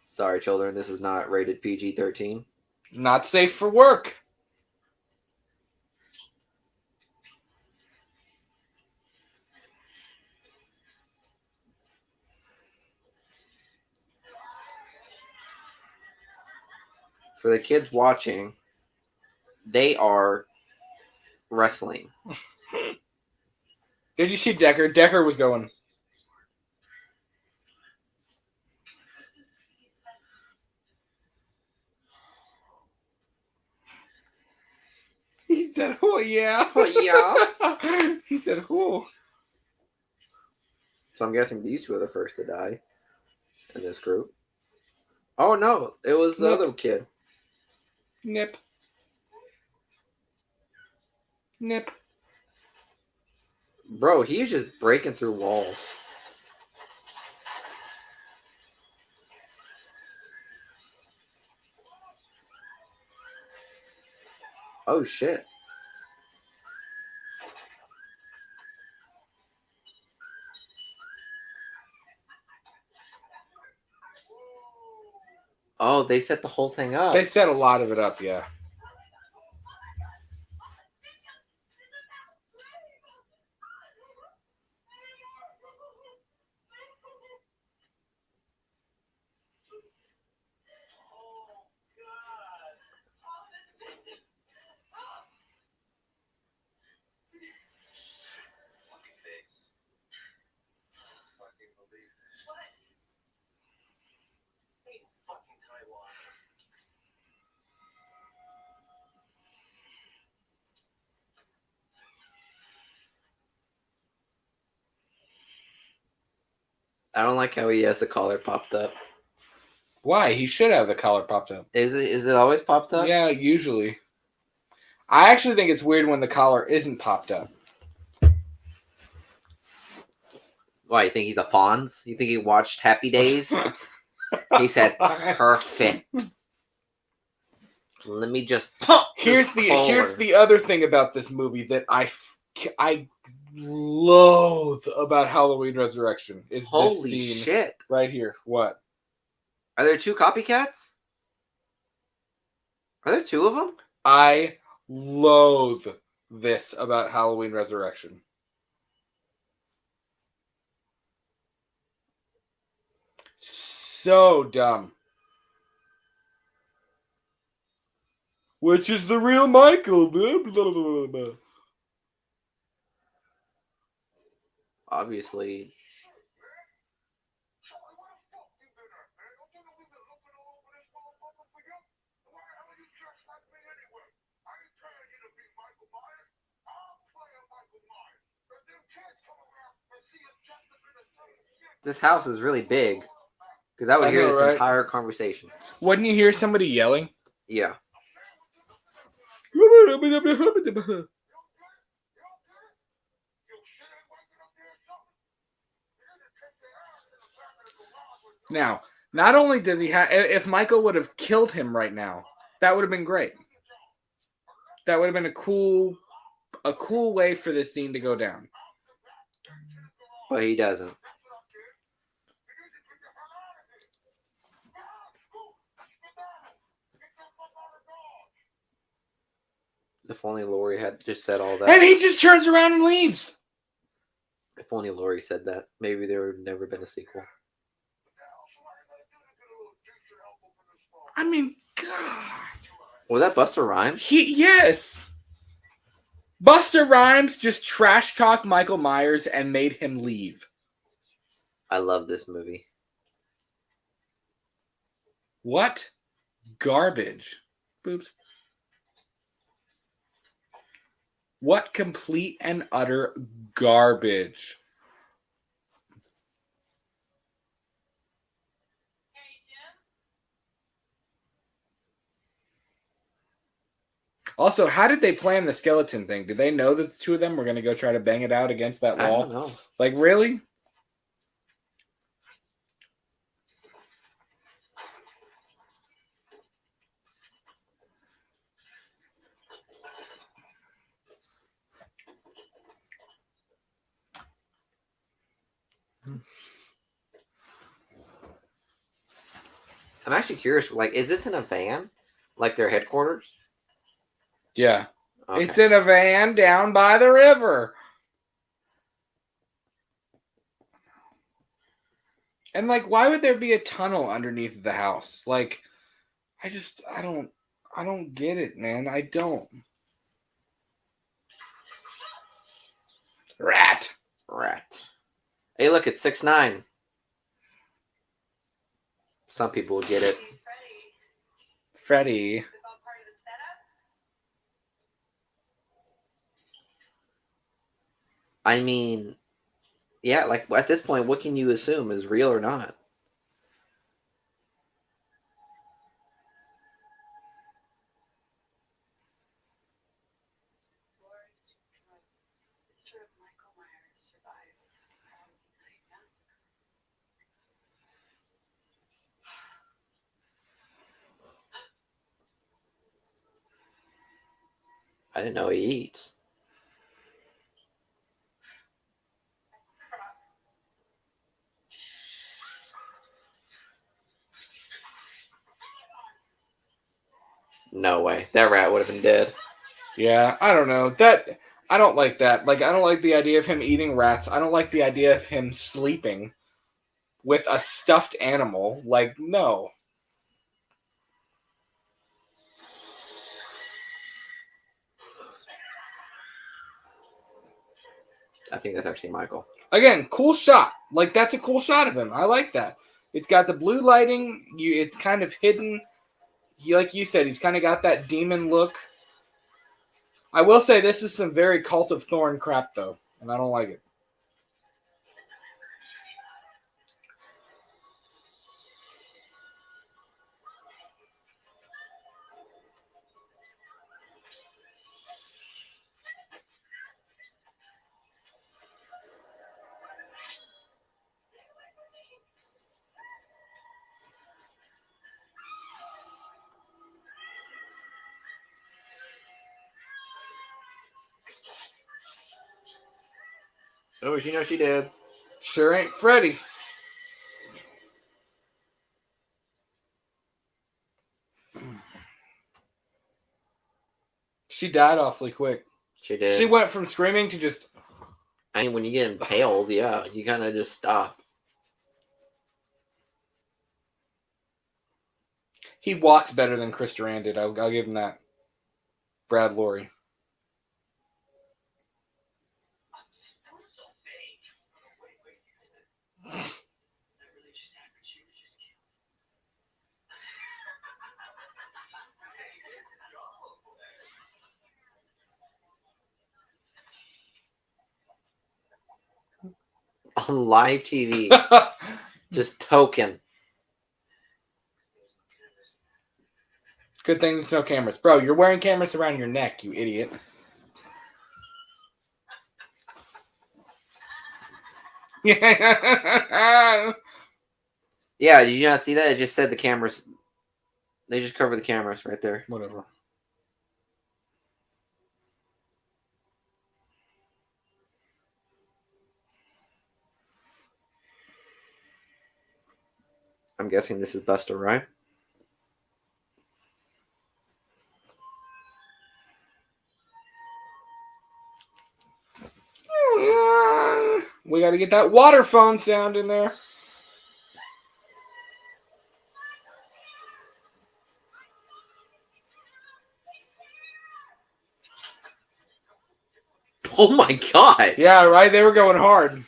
Speaker 2: Sorry, children, this is not rated PG-13.
Speaker 1: Not safe for work.
Speaker 2: For the kids watching, they are wrestling.
Speaker 1: Did you see Decker? Decker was going. He said, "Oh yeah,
Speaker 2: Oh, yeah."
Speaker 1: He said, "Oh."
Speaker 2: So I'm guessing these two are the first to die in this group. Oh no, it was the
Speaker 1: Nope.
Speaker 2: other kid.
Speaker 1: Nip. Nip.
Speaker 2: Bro, he's just breaking through walls. Oh shit. Oh, they set the whole thing up.
Speaker 1: They set a lot of it up, yeah.
Speaker 3: Fucking face. Fucking believe this.
Speaker 4: What?
Speaker 3: Ain't fucking Taiwan.
Speaker 2: I don't like how he has the collar popped up.
Speaker 1: Why? He should have the collar popped up.
Speaker 2: Is it always popped up?
Speaker 1: Yeah, usually. I actually think it's weird when the collar isn't popped up.
Speaker 2: Why, you think he's a Fonz? You think he watched Happy Days? He said, perfect. Let me just pump
Speaker 1: Here's
Speaker 2: this
Speaker 1: here's
Speaker 2: collar."
Speaker 1: the other thing about this movie that I loathe about Halloween Resurrection is
Speaker 2: Holy
Speaker 1: this scene
Speaker 2: shit.
Speaker 1: right here. What?
Speaker 2: Are there two copycats? Are there two of them?
Speaker 1: I loathe this about Halloween Resurrection. So dumb. Which is the real Michael? Blah, blah, blah, blah.
Speaker 2: Obviously. This house is really big. Because I would
Speaker 1: I
Speaker 2: hear
Speaker 1: know,
Speaker 2: this
Speaker 1: right?
Speaker 2: entire conversation.
Speaker 1: Wouldn't you hear somebody yelling?
Speaker 2: Yeah.
Speaker 1: Now, not only does he have, if Michael would have killed him right now, that would have been great. That would have been a cool way for this scene to go down.
Speaker 2: But he doesn't. If only Lori had just said all that.
Speaker 1: And he just turns around and leaves.
Speaker 2: If only Lori said that, maybe there would have never been a sequel.
Speaker 1: I mean, God.
Speaker 2: Was that Busta Rhymes?
Speaker 1: Yes. Busta Rhymes just trash talked Michael Myers and made him leave.
Speaker 2: I love this movie.
Speaker 1: What garbage. Boobs. What complete and utter garbage. Also, how did they plan the skeleton thing? Did they know that the two of them were going to go try to bang it out against that
Speaker 2: I
Speaker 1: wall?
Speaker 2: don't know.
Speaker 1: Like, really?
Speaker 2: I'm actually curious. Like, is this in a van? Like their headquarters?
Speaker 1: Yeah.
Speaker 2: Okay.
Speaker 1: It's in a van down by the river. And, like, why would there be a tunnel underneath the house? Like, I don't get it, man. I don't. Rat.
Speaker 2: Hey, look, it's 6'9". Some people will get it.
Speaker 1: Freddy.
Speaker 2: I mean, yeah, like at this point, what can you assume is real or not? I didn't know he eats. No way. That rat would have been dead.
Speaker 1: Yeah, I don't know. I don't like that. Like, I don't like the idea of him eating rats. I don't like the idea of him sleeping with a stuffed animal. Like, no.
Speaker 2: I think that's actually Michael.
Speaker 1: Again, cool shot. Like, that's a cool shot of him. I like that. It's got the blue lighting. It's kind of hidden. Like you said, he's kind of got that demon look. I will say this is some very Cult of Thorn crap, though, and I don't like it.
Speaker 2: Oh, you know she did.
Speaker 1: Sure ain't Freddy. She died awfully quick.
Speaker 2: She did.
Speaker 1: She went from screaming to just...
Speaker 2: I mean, when you get impaled, yeah, you kind of just stop.
Speaker 1: He walks better than Chris Duran did. I'll give him that. Brad Lorry.
Speaker 2: On live TV. Just token.
Speaker 1: Good thing there's no cameras. Bro, you're wearing cameras around your neck, you idiot. Yeah.
Speaker 2: Yeah, did you not see that? It just said the cameras. They just cover the cameras right there.
Speaker 1: Whatever.
Speaker 2: I'm guessing this is Buster, right?
Speaker 1: We got to get that water phone sound in there.
Speaker 2: Oh my god!
Speaker 1: Yeah, right? They were going hard.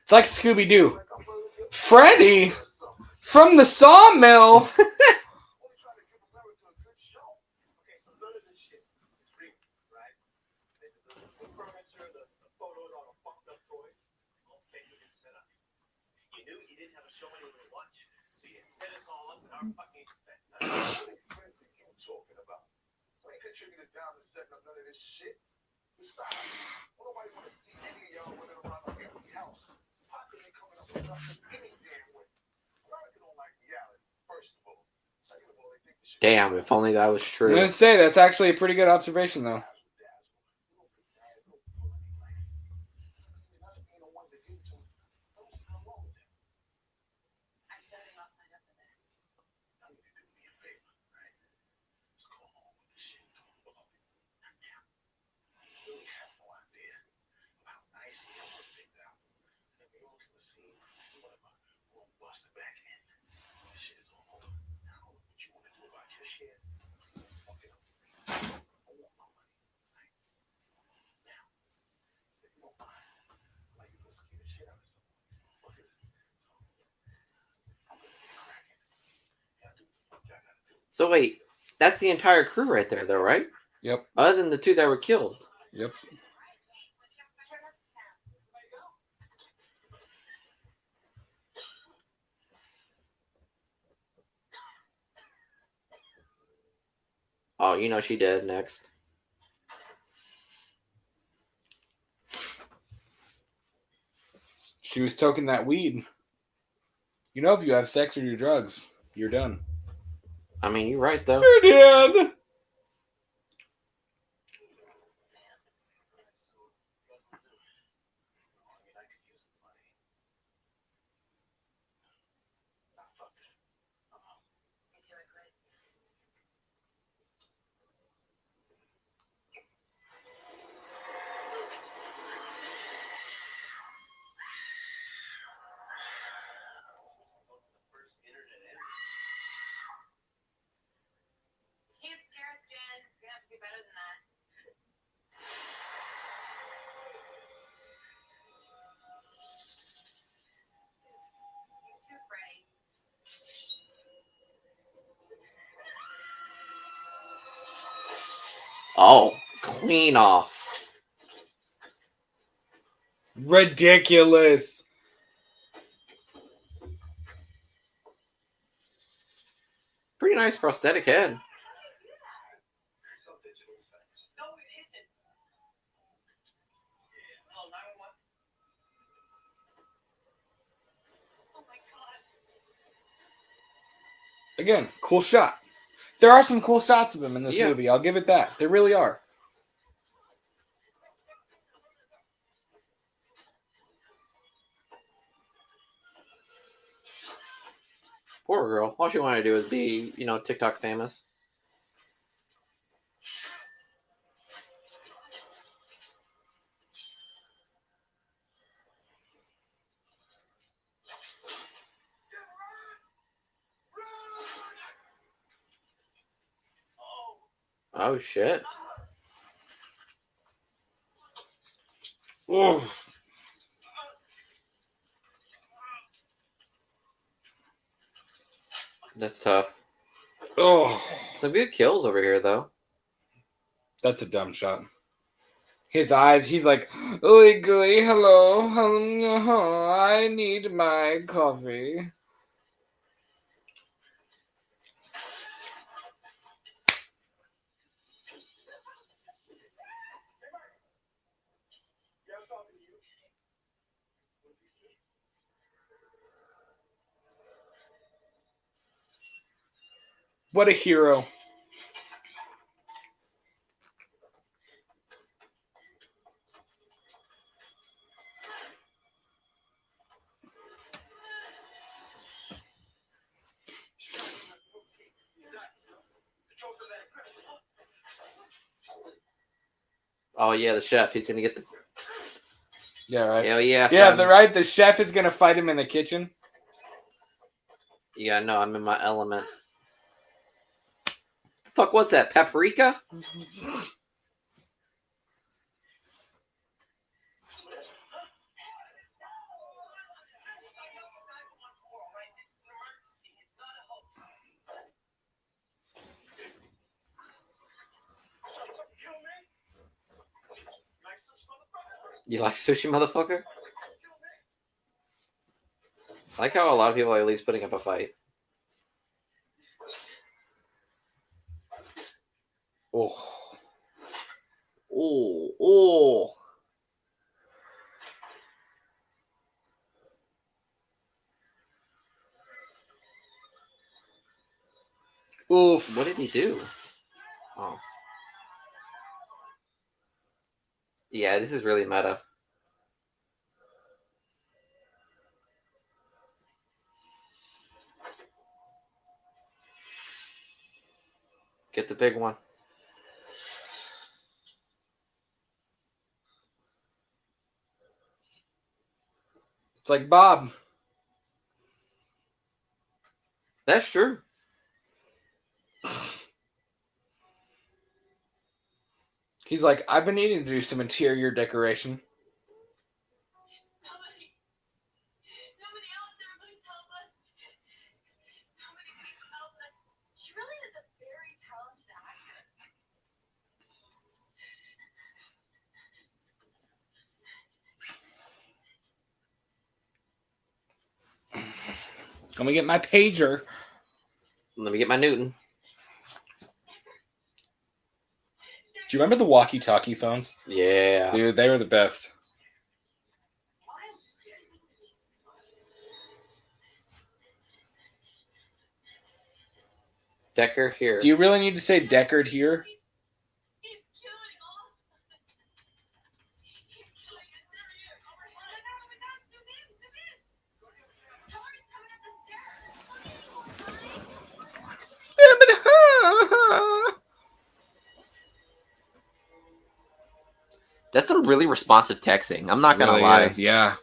Speaker 1: It's like Scooby-Doo. Freddy from the sawmill.
Speaker 2: Damn, if only that was
Speaker 1: I'm
Speaker 2: true.
Speaker 1: going to say, that's actually a pretty good observation, though.
Speaker 2: So wait, that's the entire crew right there, though, right?
Speaker 1: Yep.
Speaker 2: Other than the two that were killed.
Speaker 1: Yep.
Speaker 2: Oh, you know she did next.
Speaker 1: She was toking that weed. You know, if you have sex or do drugs, you're done.
Speaker 2: I mean, you're right, though.
Speaker 1: You're dead.
Speaker 4: Can't scare us, Jen. You're gonna have to do better than that. You too, Freddy.
Speaker 2: Oh, clean off.
Speaker 1: Ridiculous.
Speaker 2: Pretty nice prosthetic head.
Speaker 1: Again, cool shot. There are some cool shots of him in this
Speaker 2: Yeah.
Speaker 1: movie. I'll give it that. There really are.
Speaker 2: Poor girl. All she wanted to do was be, TikTok famous. Oh shit. Oof. That's tough.
Speaker 1: Oh,
Speaker 2: Some good kills over here, though.
Speaker 1: that's a dumb shot. His eyes, he's like, ooey gooey, hello, I need my coffee. What a hero.
Speaker 2: Oh yeah, the chef. He's gonna get the.
Speaker 1: Yeah, right.
Speaker 2: Hell yeah.
Speaker 1: Yeah,
Speaker 2: son.
Speaker 1: the chef is gonna fight him in the kitchen.
Speaker 2: Yeah, no, I'm in my element. The fuck was that? Paprika? You like sushi, motherfucker? I like how a lot of people are at least putting up a fight.
Speaker 1: Oh.
Speaker 2: Oh, oh.
Speaker 1: Oof.
Speaker 2: What did he do? Oh. Yeah, this is really meta. Get the big one.
Speaker 1: It's like Bob.
Speaker 2: That's true.
Speaker 1: He's like, I've been needing to do some interior decoration.
Speaker 4: Somebody out there, please help us. Somebody please help us. She really is a very talented actress.
Speaker 1: Let me get my pager.
Speaker 2: Let me get my Newton.
Speaker 1: Do you remember the walkie-talkie phones?
Speaker 2: Yeah.
Speaker 1: Dude, they were the best.
Speaker 2: Decker here.
Speaker 1: Do you really need to say Deckard here?
Speaker 4: He's killing all. He's killing us. There he is. Oh my God, zoom in, zoom in. Tori's coming up the stairs.
Speaker 2: That's some really responsive texting. I'm not gonna
Speaker 1: Really
Speaker 2: lie.
Speaker 1: is, yeah.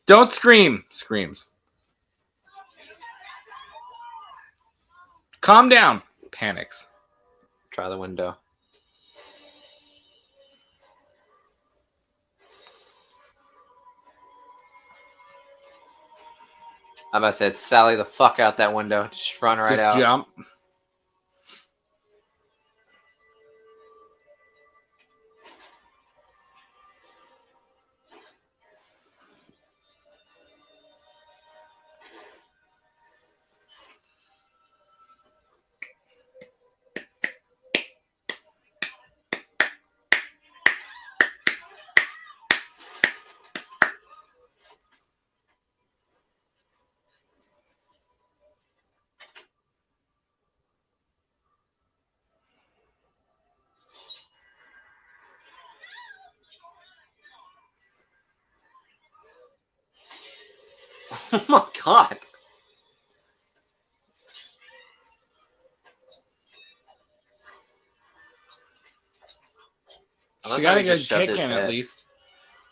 Speaker 1: Don't scream. Screams. Calm down. Panics.
Speaker 2: Try the window. I'm about to say, Sally the fuck out that window. Just run right
Speaker 1: Just
Speaker 2: out.
Speaker 1: jump.
Speaker 2: Oh my god. I love
Speaker 1: She
Speaker 2: how
Speaker 1: got a
Speaker 2: he
Speaker 1: good
Speaker 2: just shoved
Speaker 1: kick
Speaker 2: his
Speaker 1: in at
Speaker 2: head.
Speaker 1: least.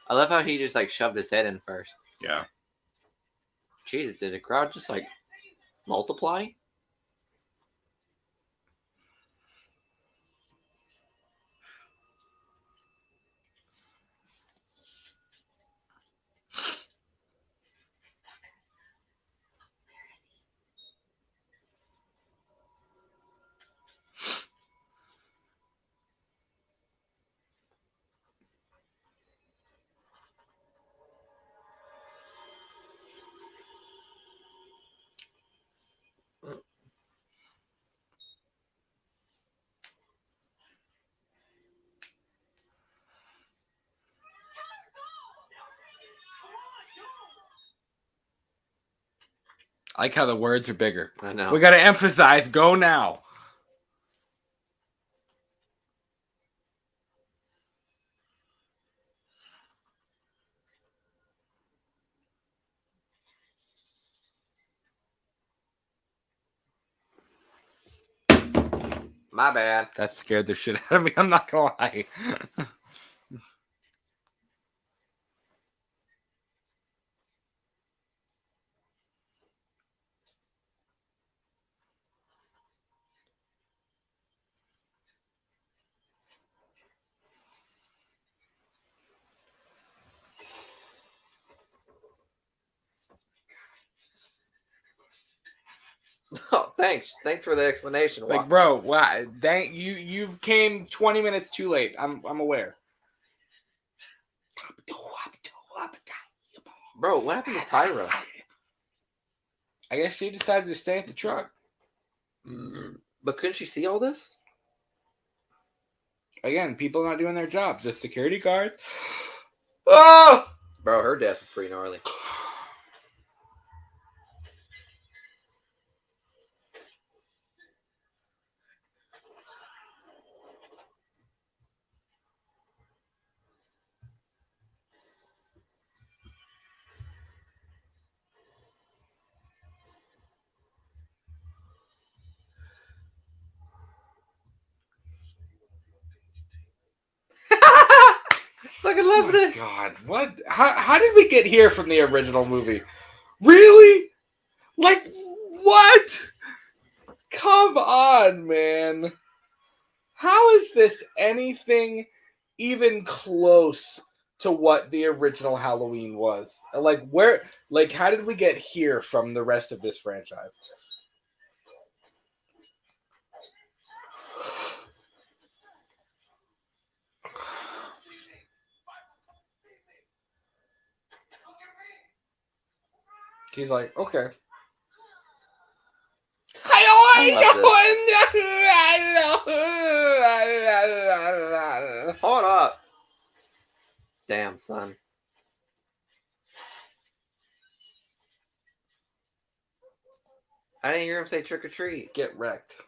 Speaker 2: I love how he just like shoved his head in first.
Speaker 1: Yeah.
Speaker 2: Jesus, did the crowd just like multiply?
Speaker 1: I like how the words are bigger.
Speaker 2: I know.
Speaker 1: We got to emphasize, go now.
Speaker 2: My bad.
Speaker 1: That scared the shit out of me. I'm not going to lie.
Speaker 2: Oh, thanks. Thanks for the explanation.
Speaker 1: Like, bro, wow, dang, you've came 20 minutes too late. I'm aware.
Speaker 2: Bro, what happened to Tyra?
Speaker 1: I guess she decided to stay at the truck.
Speaker 2: But couldn't she see all this?
Speaker 1: Again, people not doing their jobs. Just security guards. Oh!
Speaker 2: Bro, her death is pretty gnarly. Fucking love this.
Speaker 1: God, what? How did we get here from the original movie? Really? Like, what? Come on, man. How is this anything even close to what the original Halloween was? Like, where, like, how did we get here from the rest of this franchise? He's like, okay.
Speaker 2: Hold up. Damn, son. I didn't hear him say trick or treat.
Speaker 1: Get wrecked.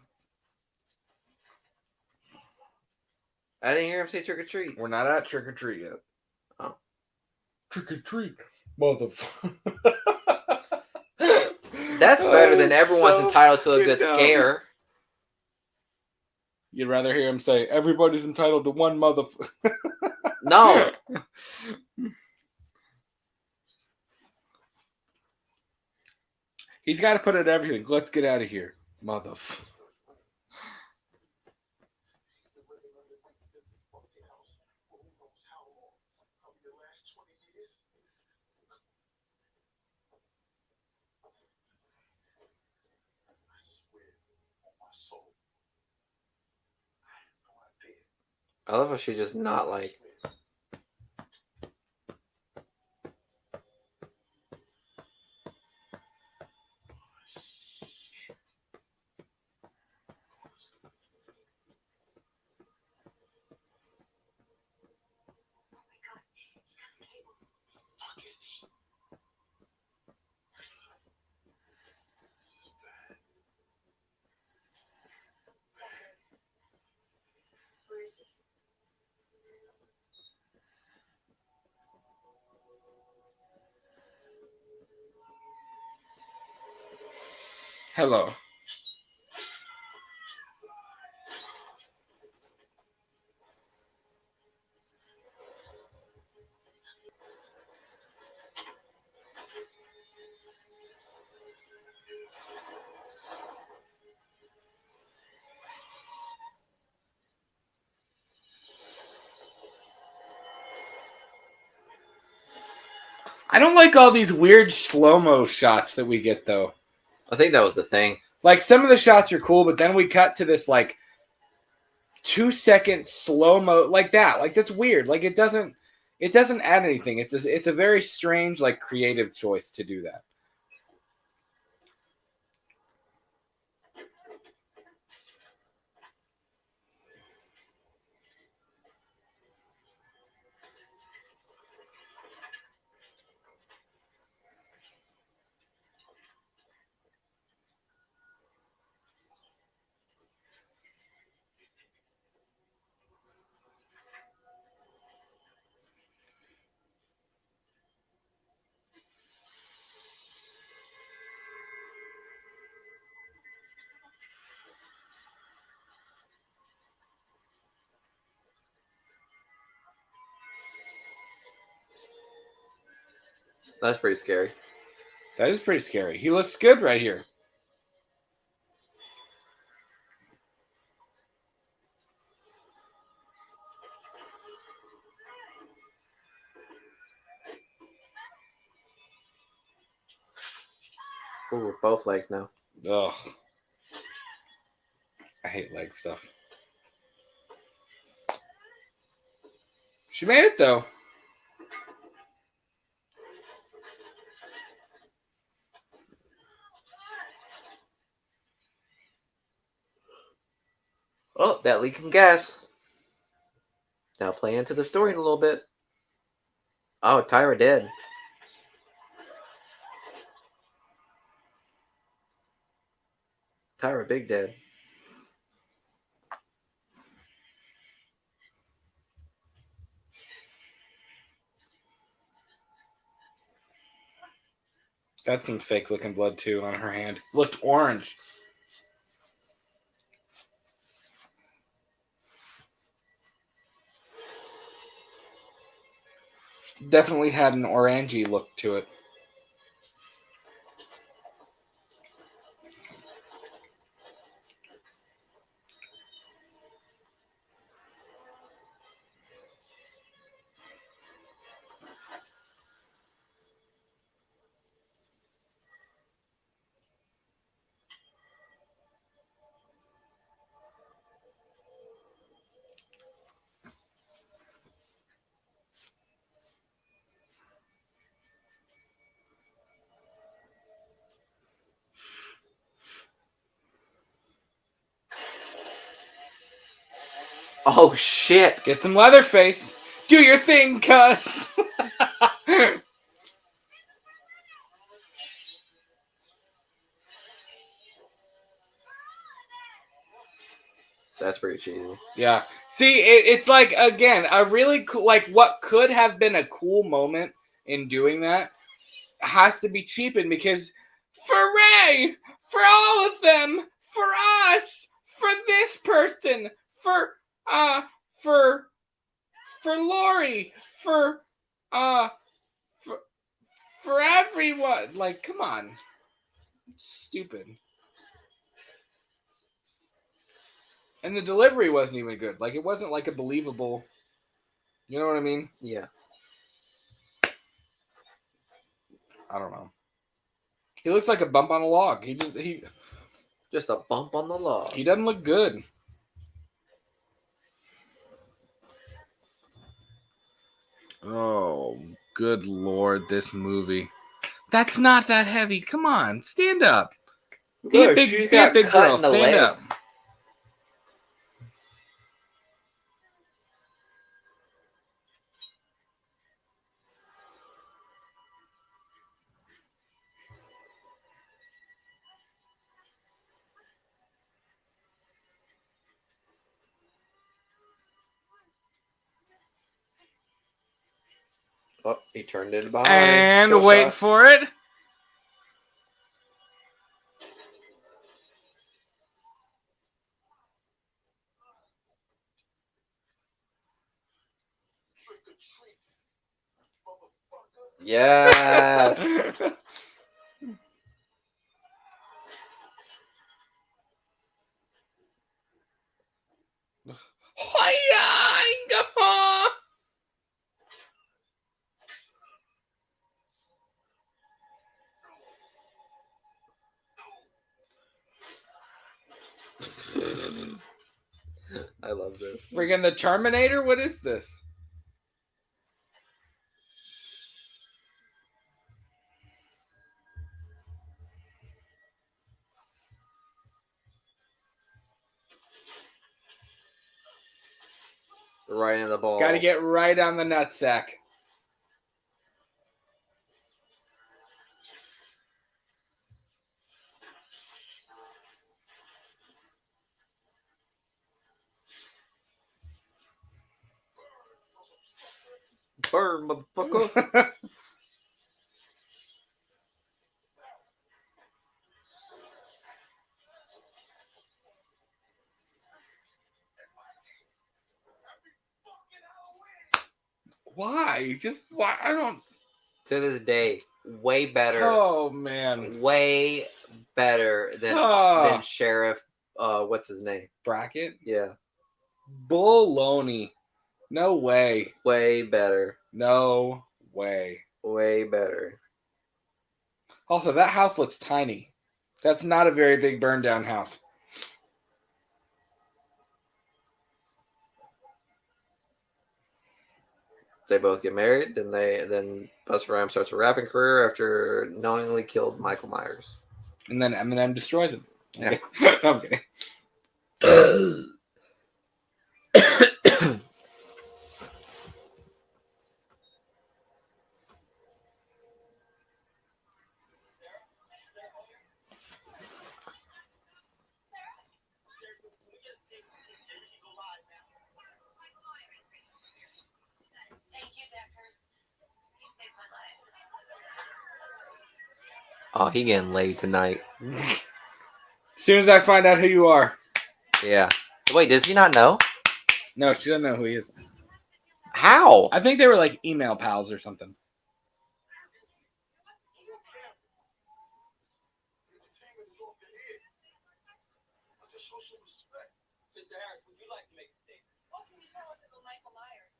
Speaker 2: I didn't hear him say trick or treat.
Speaker 1: We're not at trick or treat yet.
Speaker 2: Oh.
Speaker 1: Trick or treat, motherfucker.
Speaker 2: That's better than everyone's
Speaker 1: so
Speaker 2: entitled to a good
Speaker 1: dumb.
Speaker 2: scare.
Speaker 1: You'd rather hear him say, everybody's entitled to one motherfucker.
Speaker 2: No.
Speaker 1: He's got to put it everything. Let's get out of here, motherfucker.
Speaker 2: I love how she's just not like.
Speaker 4: Where is he?
Speaker 1: Hello. I don't like all these weird slow-mo shots that we get, though.
Speaker 2: I think that was the thing.
Speaker 1: Like, some of the shots are cool, but then we cut to this, like, 2-second slow-mo, like that. Like, that's weird. Like, it doesn't add anything. It's a very strange, like, creative choice to do that.
Speaker 2: That's pretty scary.
Speaker 1: That is pretty scary. He looks good right here.
Speaker 2: Ooh, both legs now.
Speaker 1: Ugh. I hate leg stuff. She made it, though.
Speaker 2: Oh, that leaking gas. Now play into the story in a little bit. Oh, Tyra dead. Tyra big dead.
Speaker 1: That's some fake looking blood too on her hand. Looked orange. Definitely had an orangey look to it.
Speaker 2: Oh shit!
Speaker 1: Get some Leatherface. Do your thing, cuz.
Speaker 2: That's pretty cheesy.
Speaker 1: Yeah. See, it's like, again, a really cool, like, what could have been a cool moment in doing that has to be cheapened because for Ray, for all of them, for us, for this person, for Lori, for uh for everyone. Like, come on. Stupid. And the delivery wasn't even good. Like, it wasn't like a believable. You know what I mean?
Speaker 2: Yeah.
Speaker 1: I don't know. He looks like a bump on a log. He
Speaker 2: Just a bump on the log.
Speaker 1: doesn't look good. Oh, good lord, this movie. That's not that heavy. Come on, stand up. Be a
Speaker 2: Look,
Speaker 1: big,
Speaker 2: she's
Speaker 1: be a
Speaker 2: got
Speaker 1: big
Speaker 2: cut
Speaker 1: girl.
Speaker 2: in the
Speaker 1: Stand
Speaker 2: leg.
Speaker 1: up.
Speaker 2: Oh, he turned it behind.
Speaker 1: And
Speaker 2: Kill
Speaker 1: wait
Speaker 2: shot.
Speaker 1: for it.
Speaker 2: Yes.
Speaker 1: Hi-ya!
Speaker 2: I love this.
Speaker 1: Friggin' the Terminator? What is this?
Speaker 2: Right in the balls.
Speaker 1: Gotta get right on the nutsack.
Speaker 2: Burn, motherfucker.
Speaker 1: Why? Just why? I don't.
Speaker 2: To this day, way better.
Speaker 1: Oh man.
Speaker 2: Way better than
Speaker 1: Oh.
Speaker 2: Sheriff. What's his name?
Speaker 1: Bracket?
Speaker 2: Yeah.
Speaker 1: Baloney. No way.
Speaker 2: Way better.
Speaker 1: No way.
Speaker 2: Way better.
Speaker 1: Also, that house looks tiny. That's not a very big burn down house.
Speaker 2: They both get married, and then Busta Rhymes starts a rapping career after knowingly killed Michael Myers.
Speaker 1: And then Eminem destroys him.
Speaker 2: Yeah.
Speaker 1: I'm kidding.
Speaker 4: Thank you, Decker. You saved my life.
Speaker 2: Oh, he getting laid tonight.
Speaker 1: As soon as I find out who you are.
Speaker 2: Yeah. Wait, does he not know?
Speaker 1: No, she doesn't know who he is.
Speaker 2: How?
Speaker 1: I think they were like email pals or something.
Speaker 3: Mr. Harris, would you like to make a statement?
Speaker 4: What can you tell us about Michael Myers?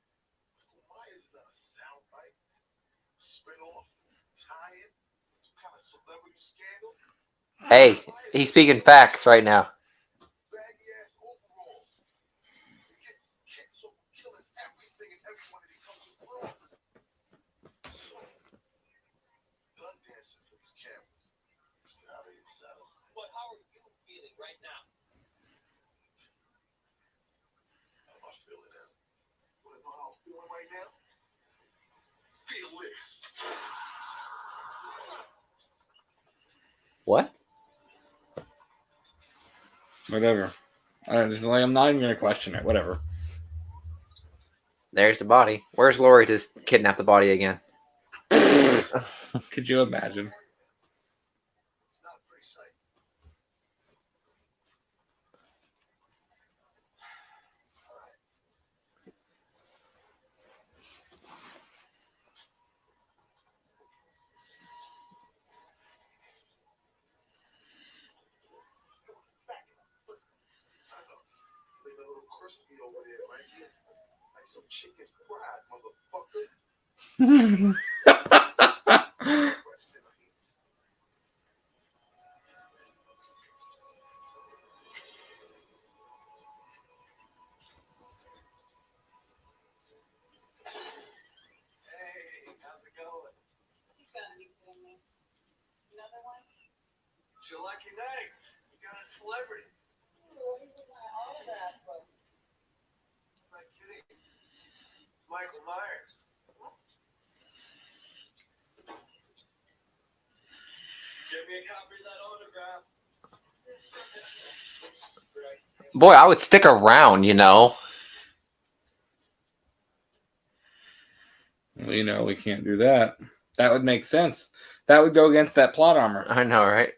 Speaker 3: Myers is not a soundbite, spin-off, tie-in, some kind of celebrity scandal.
Speaker 2: Hey, he's speaking facts right now.
Speaker 3: Baggy-ass overalls. He gets kicked over killing everything and everyone that he comes across. So, done dancing for these cameras. Get out of here, Saddle. But how are you feeling right now? How am I feeling now? Want to know how I'm feeling right now? Feel this.
Speaker 2: What?
Speaker 1: Whatever. I don't, just like, I'm not even going to question it. Whatever.
Speaker 2: There's the body. Where's Lori to kidnap the body again?
Speaker 1: Could you imagine?
Speaker 3: It's not a pretty sight. Leave a little crispy over there, right here. Like some chicken fried, motherfucker. Hey, how's it going?
Speaker 4: You gotta be kidding me. Another one?
Speaker 3: It's your lucky night. You got a celebrity.
Speaker 4: Ooh, he was my autograph book.
Speaker 3: I'm not kidding. It's Michael Myers. Give me a copy of that autograph.
Speaker 2: Boy, I would stick around, you know.
Speaker 1: Well, you know, we can't do that. That would make sense. That would go against that plot armor.
Speaker 2: I know, right?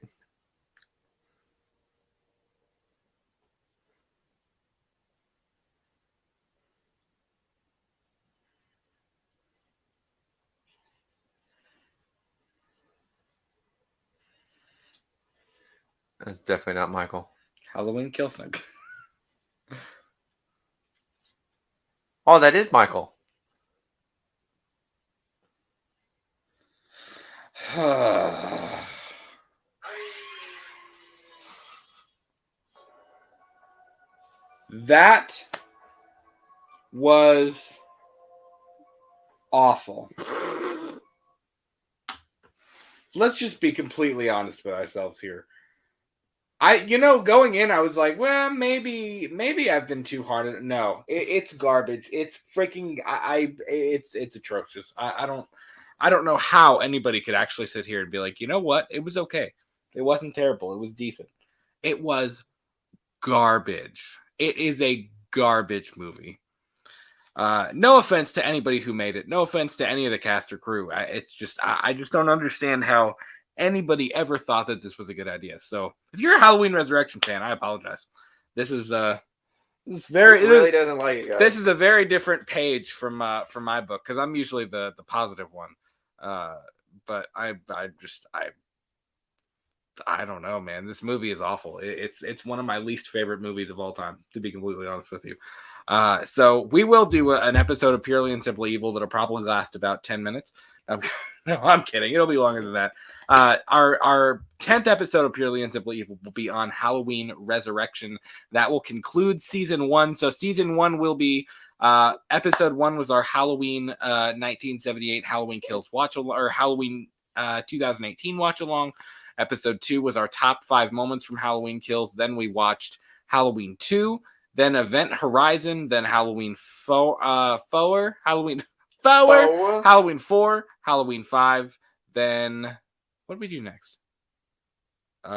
Speaker 2: It's definitely not Michael.
Speaker 1: Halloween Kills. No.
Speaker 2: Oh, that is Michael.
Speaker 1: That was awful. Let's just be completely honest with ourselves here. Going in, I was like, well, maybe I've been too hard on it. No, it's garbage. It's freaking, it's atrocious. I don't know how anybody could actually sit here and be like, you know what? It was okay. It wasn't terrible. It was decent. It was garbage. It is a garbage movie. No offense to anybody who made it. No offense to any of the cast or crew. I just don't understand how anybody ever thought that this was a good idea. So if you're a Halloween Resurrection fan, I apologize. This is very.
Speaker 2: He really doesn't like it, guys.
Speaker 1: This is a very different page from my book because I'm usually the positive one. But I don't know, man. This movie is awful. It's one of my least favorite movies of all time, to be completely honest with you. So we will do an episode of Purely and Simply Evil that'll probably last about 10 minutes. No, I'm kidding. It'll be longer than that. Our 10th episode of Purely and Simply Evil will be on Halloween Resurrection. That will conclude season 1. So season 1 will be episode 1 was our Halloween 1978 Halloween Kills watch or Halloween 2018 watch along. Episode 2 was our top 5 moments from Halloween Kills. Then we watched Halloween 2, then Event Horizon, then Halloween 4, Halloween 4, Halloween 5. Then what did we do next?
Speaker 2: We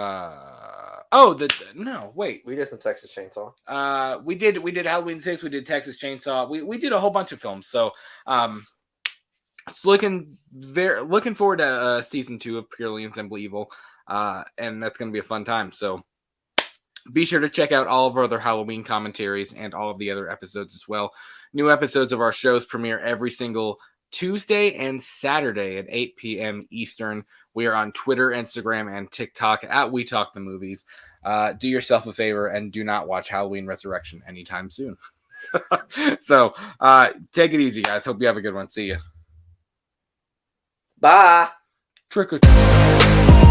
Speaker 2: did some Texas Chainsaw.
Speaker 1: We did Halloween 6. We did Texas Chainsaw. We did a whole bunch of films. So it's looking forward to season 2 of Purely and Simply Evil. And that's going to be a fun time. So be sure to check out all of our other Halloween commentaries and all of the other episodes as well. New episodes of our shows premiere every single Tuesday and Saturday at 8 p.m. Eastern. We are on Twitter, Instagram, and TikTok at We Talk the Movies. Do yourself a favor and do not watch Halloween Resurrection anytime soon. So take it easy, guys. Hope you have a good one. See ya.
Speaker 2: Bye.
Speaker 1: Trick or treat.